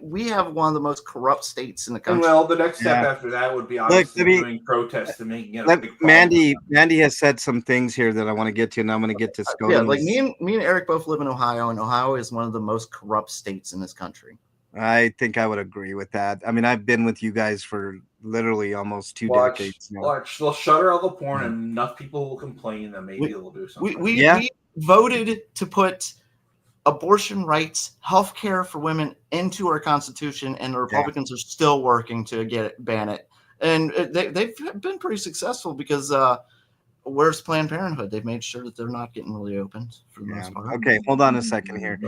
we have one of the most corrupt states in the And country. well, the next step Yeah. after that would be obviously doing protests and making it a big problem. Mandy has said some things here that I want to get to, and I'm going to get to Scotus. Yeah, like me and Eric both live in Ohio, and Ohio is one of the most corrupt states in this country. I think I would agree with that. I mean, I've been with you guys for literally almost 2 decades now. Watch, they'll shutter all the porn, and enough people will complain that maybe they'll do something. We voted to put abortion rights, health care for women into our constitution, and the Republicans are still working to ban it. And they've been pretty successible because where's Planned Parenthood? They've made sure that they're not getting really opened for the most part. Okay, hold on a second here.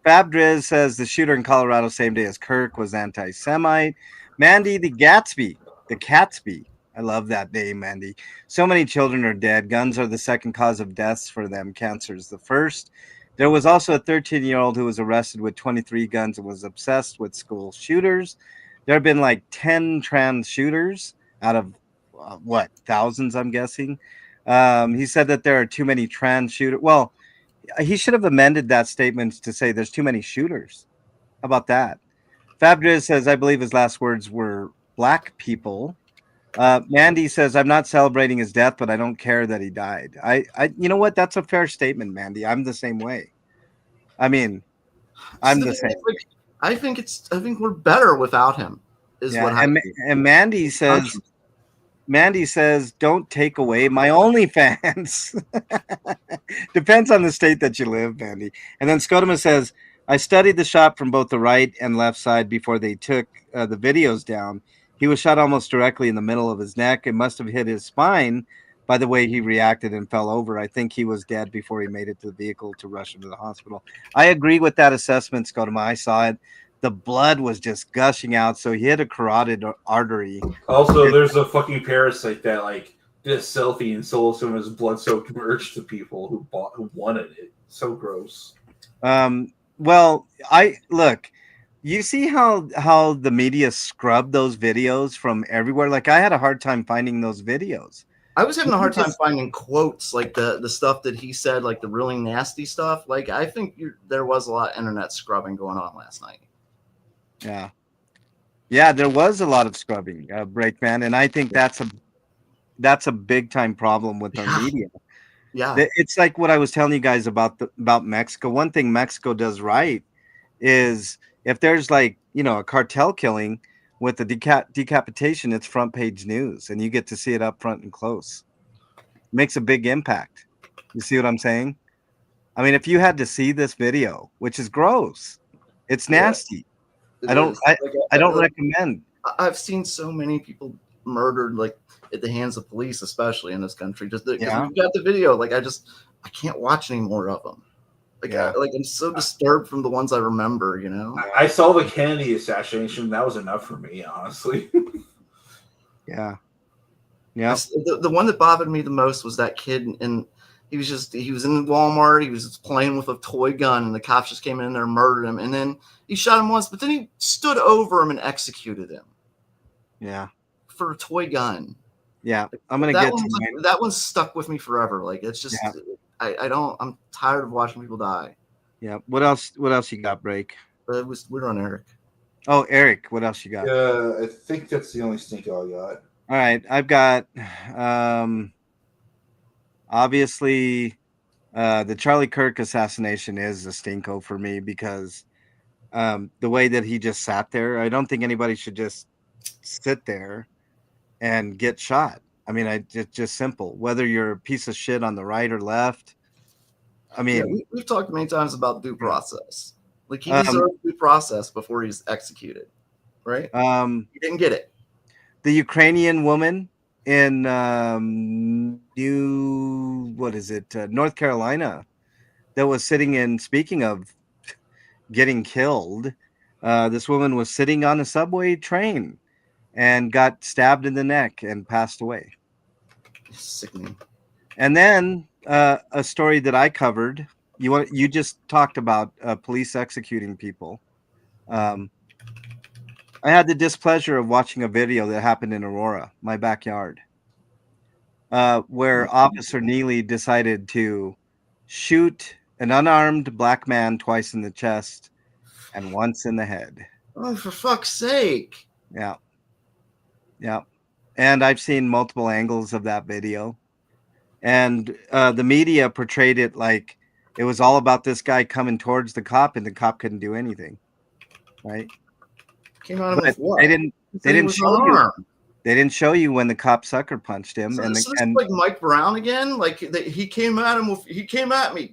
Fab Driz says the shooter in Colorado same day as Kirk was anti-Semite. Mandy the Catsby. I love that name, Mandy. So many children are dead. Guns are the second cause of deaths for them. Cancer is the first. There was also a 13-year-old who was arrested with 23 guns and was obsessed with school shooters. There have been like 10 trans shooters out of thousands, I'm guessing. He said that there are too many trans shooters. Well, he should have amended that statement to say there's too many shooters. How about that? Fabdriz says, I believe his last words were black people. Mandy says, I'm not celebrating his death, but I don't care that he died. You know what? That's a fair statement, Mandy. I'm the same way. I mean, I'm the same. I think we're better without him. Is what happens. And Mandy says, don't take away my OnlyFans. Depends on the state that you live, Mandy. And then Scotoma says, I studied the shot from both the right and left side before they took the videos down. He was shot almost directly in the middle of his neck. It must have hit his spine by the way he reacted and fell over. I think he was dead before he made it to the vehicle to rush him to the hospital. I agree with that assessment, Scotoma. I saw it. The blood was just gushing out, so he hit a carotid artery. Also, there's a fucking parasite that like did a selfie and sold some of his blood-soaked merch to people who wanted it. So gross. Well, You see how the media scrubbed those videos from everywhere? Like I had a hard time finding those videos. I was having a hard time Just- finding quotes like the stuff that he said, like the really nasty stuff. Like I think there was a lot of internet scrubbing going on last night. Yeah. Yeah, there was a lot of scrubbing, Breakman, and I think that's a big time problem with our Yeah. media. Yeah. It's like what I was telling you guys about Mexico. One thing Mexico does right is if there's like, a cartel killing with the decapitation, it's front page news and you get to see it up front and close. Makes a big impact. You see what I'm saying? I mean, if you had to see this video, which is gross, it's nasty. It I don't is. I don't recommend. I've seen so many people murdered, like at the hands of police, especially in this country. Just because Yeah. we've got the video, like I can't watch any more of them. Like, Yeah. I'm so disturbed from the ones I remember. I saw the Kennedy assassination. That was enough for me, honestly. Yeah. Yeah. The one that bothered me the most was that kid, and he was in Walmart. He was just playing with a toy gun, and the cops just came in there and murdered him. And then he shot him once, but then he stood over him and executed him Yeah. for a toy gun. Yeah. I'm gonna That get one's to mine. that one's stuck with me forever. Like it's just Yeah. I'm tired of watching people die. Yeah. What else you got, Break? But we're on Eric. Oh, Eric, what else you got? I think that's the only stink I got. All right, I've got obviously the Charlie Kirk assassination is a stinko for me because the way that he just sat there, I don't think anybody should just sit there and get shot. I mean, just simple. Whether you're a piece of shit on the right or left. I mean, we've talked many times about due process. Like he deserved due process before he's executed, right? He didn't get it. The Ukrainian woman in North Carolina that was sitting in, speaking of getting killed, this woman was sitting on a subway train and got stabbed in the neck and passed away. Sickening. And then a story that I covered, you just talked about police executing people. I had the displeasure of watching a video that happened in Aurora, my backyard, where Officer Neely decided to shoot an unarmed black man twice in the chest and once in the head. Oh, for fuck's sake. Yeah. Yeah. And I've seen multiple angles of that video. And the media portrayed it like it was all about this guy coming towards the cop and the cop couldn't do anything. Right? Came out of with what? They didn't show you. They didn't show you when the cop sucker punched him. So and this is like Mike Brown again. Like he came at me.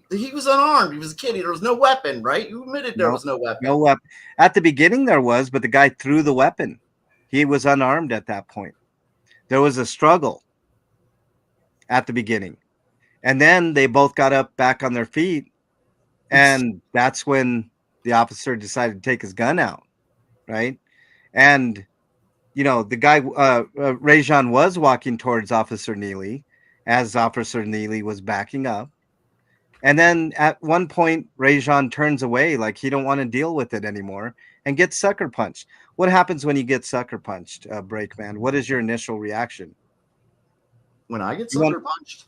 He was unarmed. He was a kid. There was no weapon, right? You admitted there was no weapon. No weapon. At the beginning there was, but the guy threw the weapon. He was unarmed at that point. There was a struggle at the beginning. And then they both got up back on their feet. And that's when the officer decided to take his gun out. Right. And, the guy, Rajon was walking towards Officer Neely as Officer Neely was backing up. And then at one point, Rajon turns away like he don't want to deal with it anymore and gets sucker punched. What happens when you get sucker punched, Breakman? What is your initial reaction? When I get sucker punched?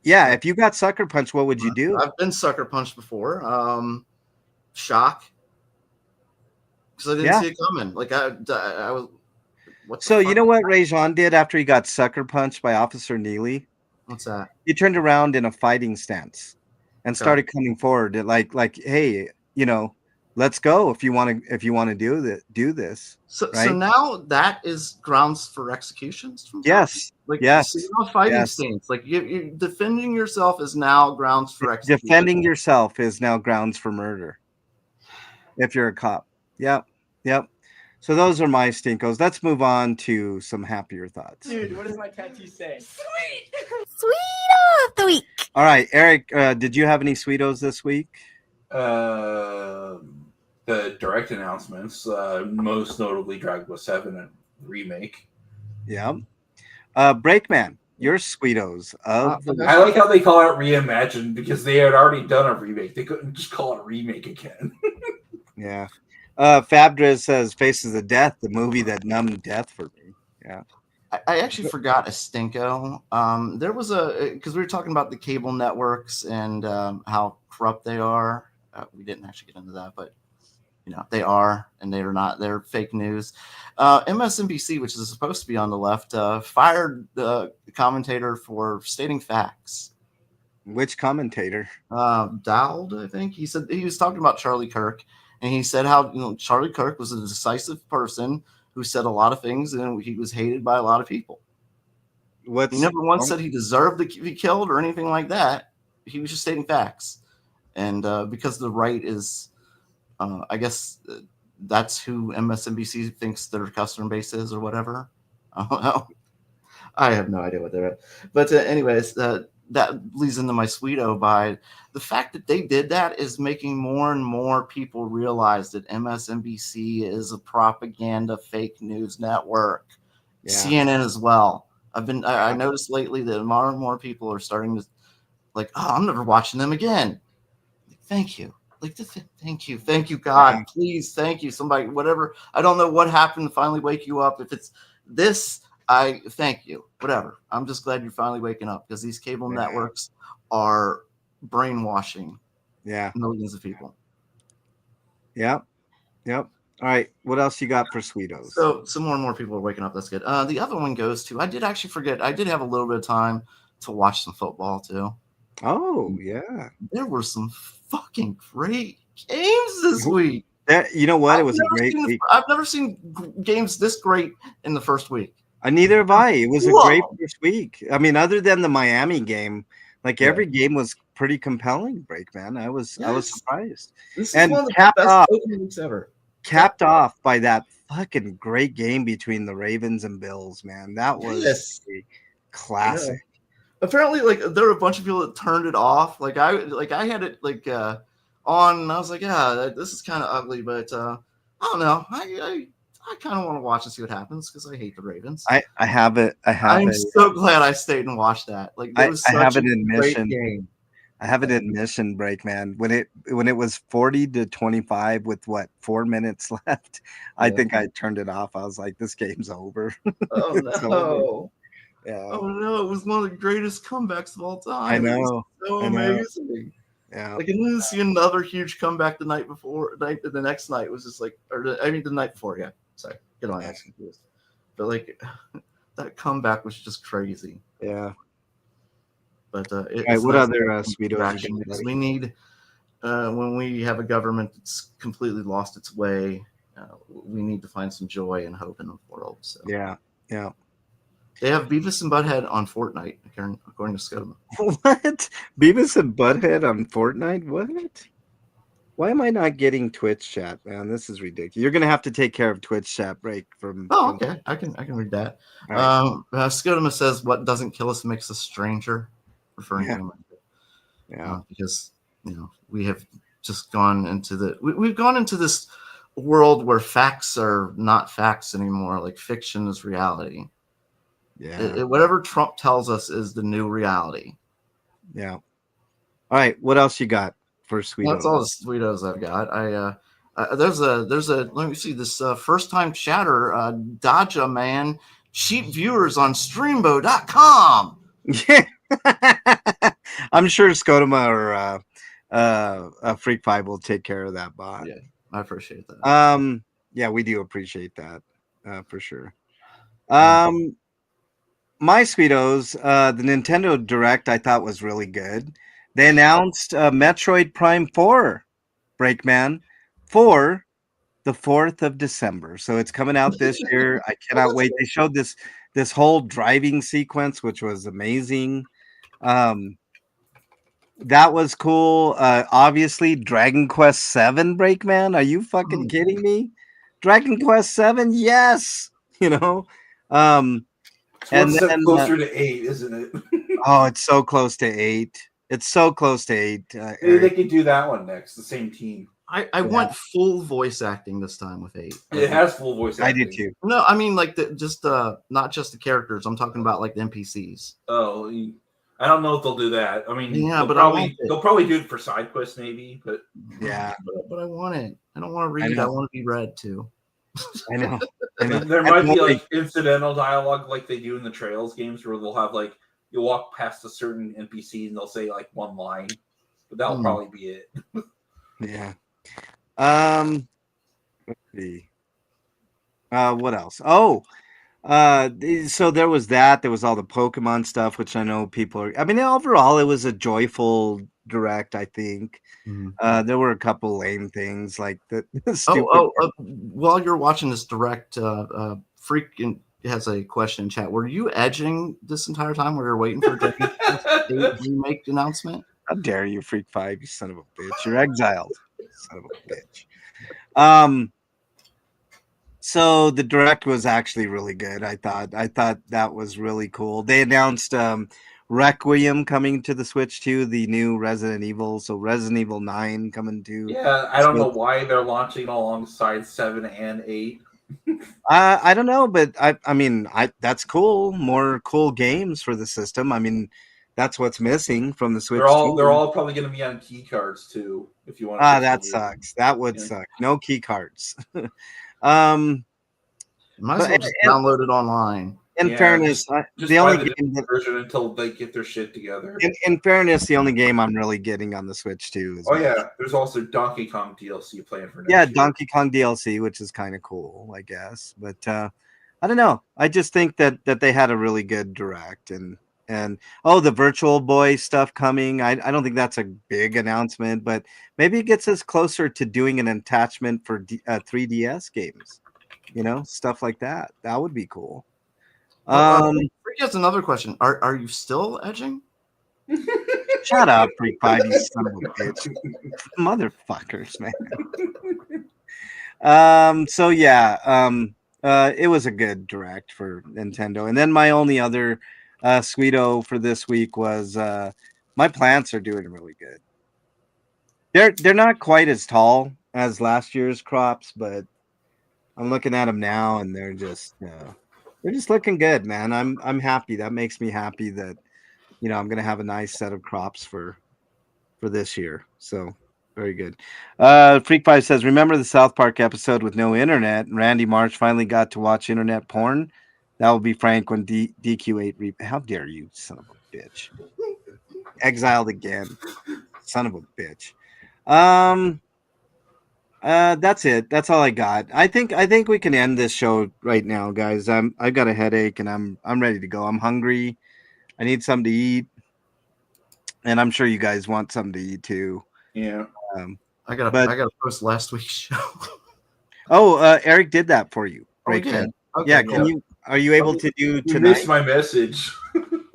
Yeah, if you got sucker punched, what would you do? I've been sucker punched before. Shock. Because I didn't see it coming. Like I was. So you know what Rajon did after he got sucker punched by Officer Neely? What's that? He turned around in a fighting stance and started coming forward, like, hey, let's go if you want to do this. So, right? So now that is grounds for executions. Yes. Like yes. So you're not fighting stance. Like you're defending yourself is now grounds for execution. Defending yourself is now grounds for murder. If you're a cop. Yep. So those are my stinkos. Let's move on to some happier thoughts. Dude, what does my tattoo say? Sweet of the week. All right, Eric, did you have any sweetos this week? The direct announcements, most notably Dragon Ball 7 remake. Yeah. Breakman, your sweetos of I like how they call it reimagined because they had already done a remake. They couldn't just call it a remake again. Yeah. Fabdris says Faces of Death, the movie that numbed death for me. Yeah. I actually forgot a stinko. There was because we were talking about the cable networks and how corrupt they are. We didn't actually get into that, but they are, and they are not. They're fake news. MSNBC, which is supposed to be on the left, fired the commentator for stating facts. Which commentator? Dowd, I think. He said he was talking about Charlie Kirk, and he said how Charlie Kirk was a decisive person who said a lot of things, and he was hated by a lot of people. He never once said he deserved to be killed or anything like that. He was just stating facts, and because the right is, I guess that's who MSNBC thinks their customer base is or whatever. I don't know. I have no idea what they're at. But anyways, that leads into my Sweeto by the fact that they did that is making more and more people realize that MSNBC is a propaganda fake news network. Yeah. CNN as well. I noticed lately that more and more people are starting to like, oh, I'm never watching them again. Thank you. Thank you, God. Yeah. Please, thank you. Somebody, whatever. I don't know what happened to finally wake you up. If it's this, I thank you. Whatever. I'm just glad you're finally waking up because these cable networks are brainwashing millions of people. Yep. All right. What else you got for Sweetos? So more and more people are waking up. That's good. The other one goes to, I did actually forget. I did have a little bit of time to watch some football too. Oh, yeah. There were some fucking great games this week. You know what? It was a great week. I've never seen games this great in the first week. Neither have I. It was a great first week. I mean, other than the Miami game, like every game was pretty compelling. Breakman, I was surprised. This is one of the best opening weeks ever. Capped off by that fucking great game between the Ravens and Bills. Man, that was a classic. Yeah. Apparently, like there were a bunch of people that turned it off. Like I had it on, and I was like, yeah, this is kind of ugly, but I don't know. I kind of want to watch and see what happens because I hate the Ravens. I have it. I'm so glad I stayed and watched that. Like it was such a great game. I have an admission break, man. When it was 40-25 with 4 minutes left, I think I turned it off. I was like, this game's over. Oh no. Over. Yeah. Oh no, it was one of the greatest comebacks of all time. I know. It was so amazing. Yeah. Like, and then see another huge comeback the night before. The next night was just like, the night before. Yeah, sorry, get on that confused. But like, that comeback was just crazy. Yeah. But what other Sweetos? We need when we have a government that's completely lost its way. We need to find some joy and hope in the world. So yeah. They have Beavis and Butthead on Fortnite, according to Scotoma. What? Beavis and Butthead on Fortnite? What? Why am I not getting Twitch chat, man? This is ridiculous. You're gonna have to take care of Twitch chat break from. Oh, okay. I can read that. Right. Scotoma says, "What doesn't kill us makes us stranger," referring to him. Yeah, because we have just gone into we've gone into this world where facts are not facts anymore. Like fiction is reality. Yeah. Whatever Trump tells us is the new reality. Yeah. All right. What else you got for Sweetos? That's all the Sweetos I've got. There's a let me see this first time chatter Daja man cheap viewers on streambo.com. Yeah. I'm sure Scotoma or Freak Five will take care of that bot. Yeah, I appreciate that. Yeah, we do appreciate that for sure. My Sweetos, the Nintendo Direct I thought was really good. They announced Metroid Prime 4, Breakman, for the 4th of December. So it's coming out this year. I cannot wait. They showed this whole driving sequence, which was amazing. That was cool. Obviously, Dragon Quest 7, Breakman. Are you fucking kidding me? Dragon Quest 7, yes. And then closer to 8, isn't it? Oh, it's so close to 8. It's so close to 8. Maybe they could do that one next. The same team. I want full voice acting this time with 8. It has full voice acting. I do too. No, I mean like just not just the characters. I'm talking about like the NPCs. Oh, I don't know if they'll do that. I mean, Yeah, they'll but I want it. they'll probably do it for side quests, maybe. But Yeah, But I want it. I don't want to read. I want to be read too. I know. I know. there And might be only- like incidental dialogue, like they do in the Trails games, where they'll have like you walk past a certain NPC and they'll say like one line, but that'll probably be it. Yeah. Let's see. What else? Oh, so there was that. There was all the Pokemon stuff, which I know people are. I mean, overall, it was a joyful direct. I think. There were a couple lame things like the stupid. While you're watching this direct, Freak has a question in chat. Were you edging this entire time while you're waiting for the remake announcement? How dare you, Freak 5, you son of a bitch. You're exiled. Son of a bitch. So the direct was actually really good. I thought that was really cool. They announced Requiem coming to the Switch too, the new Resident Evil. So Resident Evil 9 coming to. Yeah, I don't know why they're launching alongside 7 and 8. I don't know, but I mean that's cool. More cool games for the system. I mean, that's what's missing from the Switch. They're all probably going to be on key cards too. If you want. That sucks. That would suck. No key cards. Might as well just download it online. In fairness, just the only game version until they get their shit together. In fairness, the only game I'm really getting on the Switch too is. There's also Donkey Kong DLC playing for next year. Donkey Kong DLC, which is kind of cool, I guess. But I don't know. I just think that they had a really good direct and the Virtual Boy stuff coming. I don't think that's a big announcement, but maybe it gets us closer to doing an attachment for 3DS games. Stuff like that. That would be cool. Freak has another question. Are you still edging? Shut up, Freak 5, you son of a bitch. Motherfuckers, man. So yeah, it was a good direct for Nintendo. And then my only other sweeto for this week was my plants are doing really good. They're not quite as tall as last year's crops, but I'm looking at them now and they're just looking good, man. I'm happy. That makes me happy that I'm gonna have a nice set of crops for this year. So very good. Freak 5 says, remember the South Park episode with no internet and Randy Marsh finally got to watch internet porn? That will be Frank when DQ8 how dare you, son of a bitch. Exiled again. Son of a bitch. That's it. That's all I got. I think we can end this show right now, guys. I've got a headache and I'm ready to go. I'm hungry. I need something to eat. And I'm sure you guys want something to eat too. Yeah. I gotta post last week's show. Eric did that for you. Right. Okay, yeah, are you able to do tonight? You missed my message.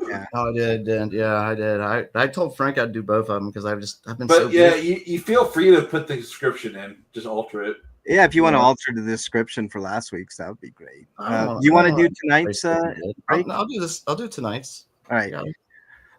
Yeah. Oh, I did. Yeah, I did. I told Frank I'd do both of them because I've been. But you feel free to put the description in. Just alter it. Yeah, if you want to alter the description for last week's, that would be great. You want to do tonight's? I'll do this. I'll do tonight's. All right.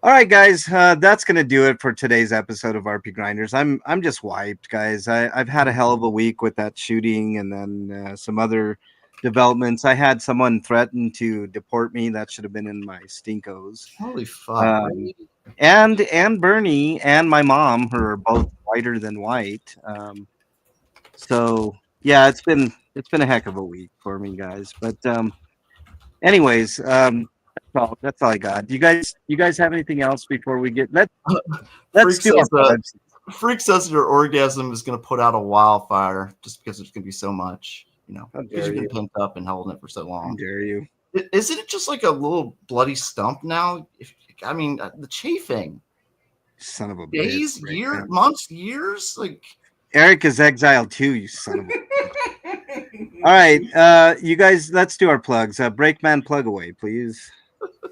All right, guys. That's gonna do it for today's episode of RP Grinders. I'm just wiped, guys. I've had a hell of a week with that shooting, and then some other developments. I had someone threaten to deport me. That should have been in my stinkos. Holy fuck! And Bernie and my mom, who are both whiter than white. So yeah, it's been a heck of a week for me, guys. But anyways, that's all I got. You guys have anything else before we get? Let's do Freak says your orgasm is going to put out a wildfire just because there's going to be so much. Because you've been pent up and holding it for so long. How dare you? Isn't it just like a little bloody stump now? The chafing. Son of a days, bitch, months, years. Like Eric is exiled too. You son of a. All right, you guys. Let's do our plugs. Breakman, plug away, please.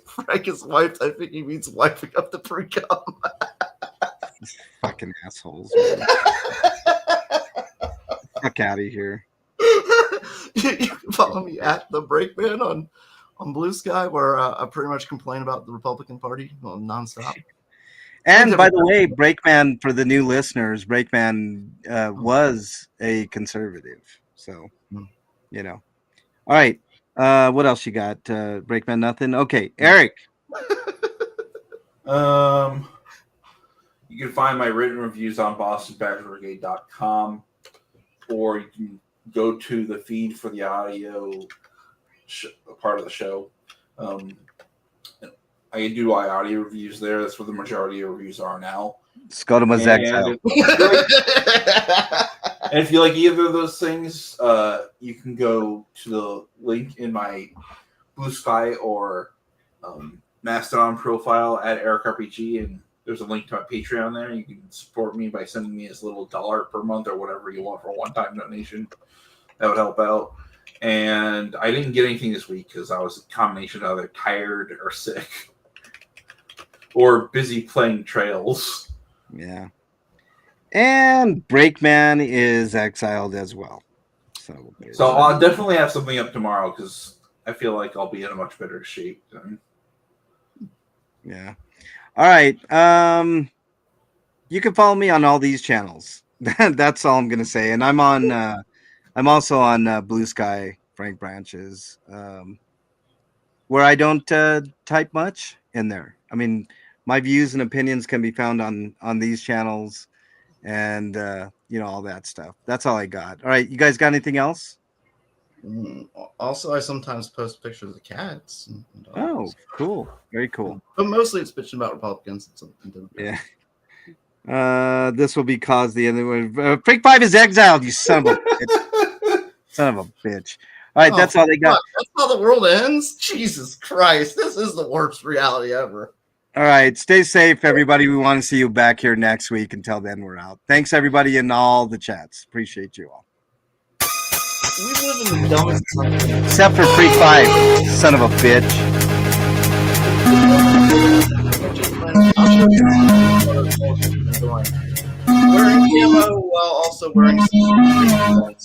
Frank is wiped. I think he means wiping up the pre-cum. Fucking assholes. Fuck out of here. You can follow me at the Breakman on Blue Sky, where I pretty much complain about the Republican Party nonstop. And by the way, Breakman, for the new listeners, Breakman was a conservative. So, All right. What else you got? Breakman, nothing? Okay. Eric. You can find my written reviews on bostonbashbrigade.com, or you can go to the feed for the audio part of the show. I do audio reviews there. That's where the majority of reviews are now. Scotima's Exile. And if you like either of those things, you can go to the link in my Blue Sky or Mastodon profile at Eric RPG, and there's a link to my Patreon there. You can support me by sending me as little $1 per month or whatever you want for a one-time donation. That would help out. And I didn't get anything this week because I was a combination of either tired or sick or busy playing Trails. Yeah. And Breakman is exiled as well. So I'll definitely have something up tomorrow because I feel like I'll be in a much better shape then. Yeah. All right. You can follow me on all these channels. That's all I'm gonna say. And I'm on. I'm also on Blue Sky, Frank Branches, where I don't type much in there. I mean, my views and opinions can be found on these channels, and all that stuff. That's all I got. All right, you guys got anything else? Also, I sometimes post pictures of cats. And oh, cool. Very cool. But mostly it's bitching about Republicans. Yeah. This will be caused the end of Freak 5 is exiled, you son of a bitch. Son of a bitch. All right, that's all they got. That's how the world ends? Jesus Christ. This is the worst reality ever. All right, stay safe, everybody. We want to see you back here next week. Until then, we're out. Thanks, everybody, in all the chats. Appreciate you all. We live in the dumbest country. Except for Freak 5, son of a bitch. Wearing camo while also wearing some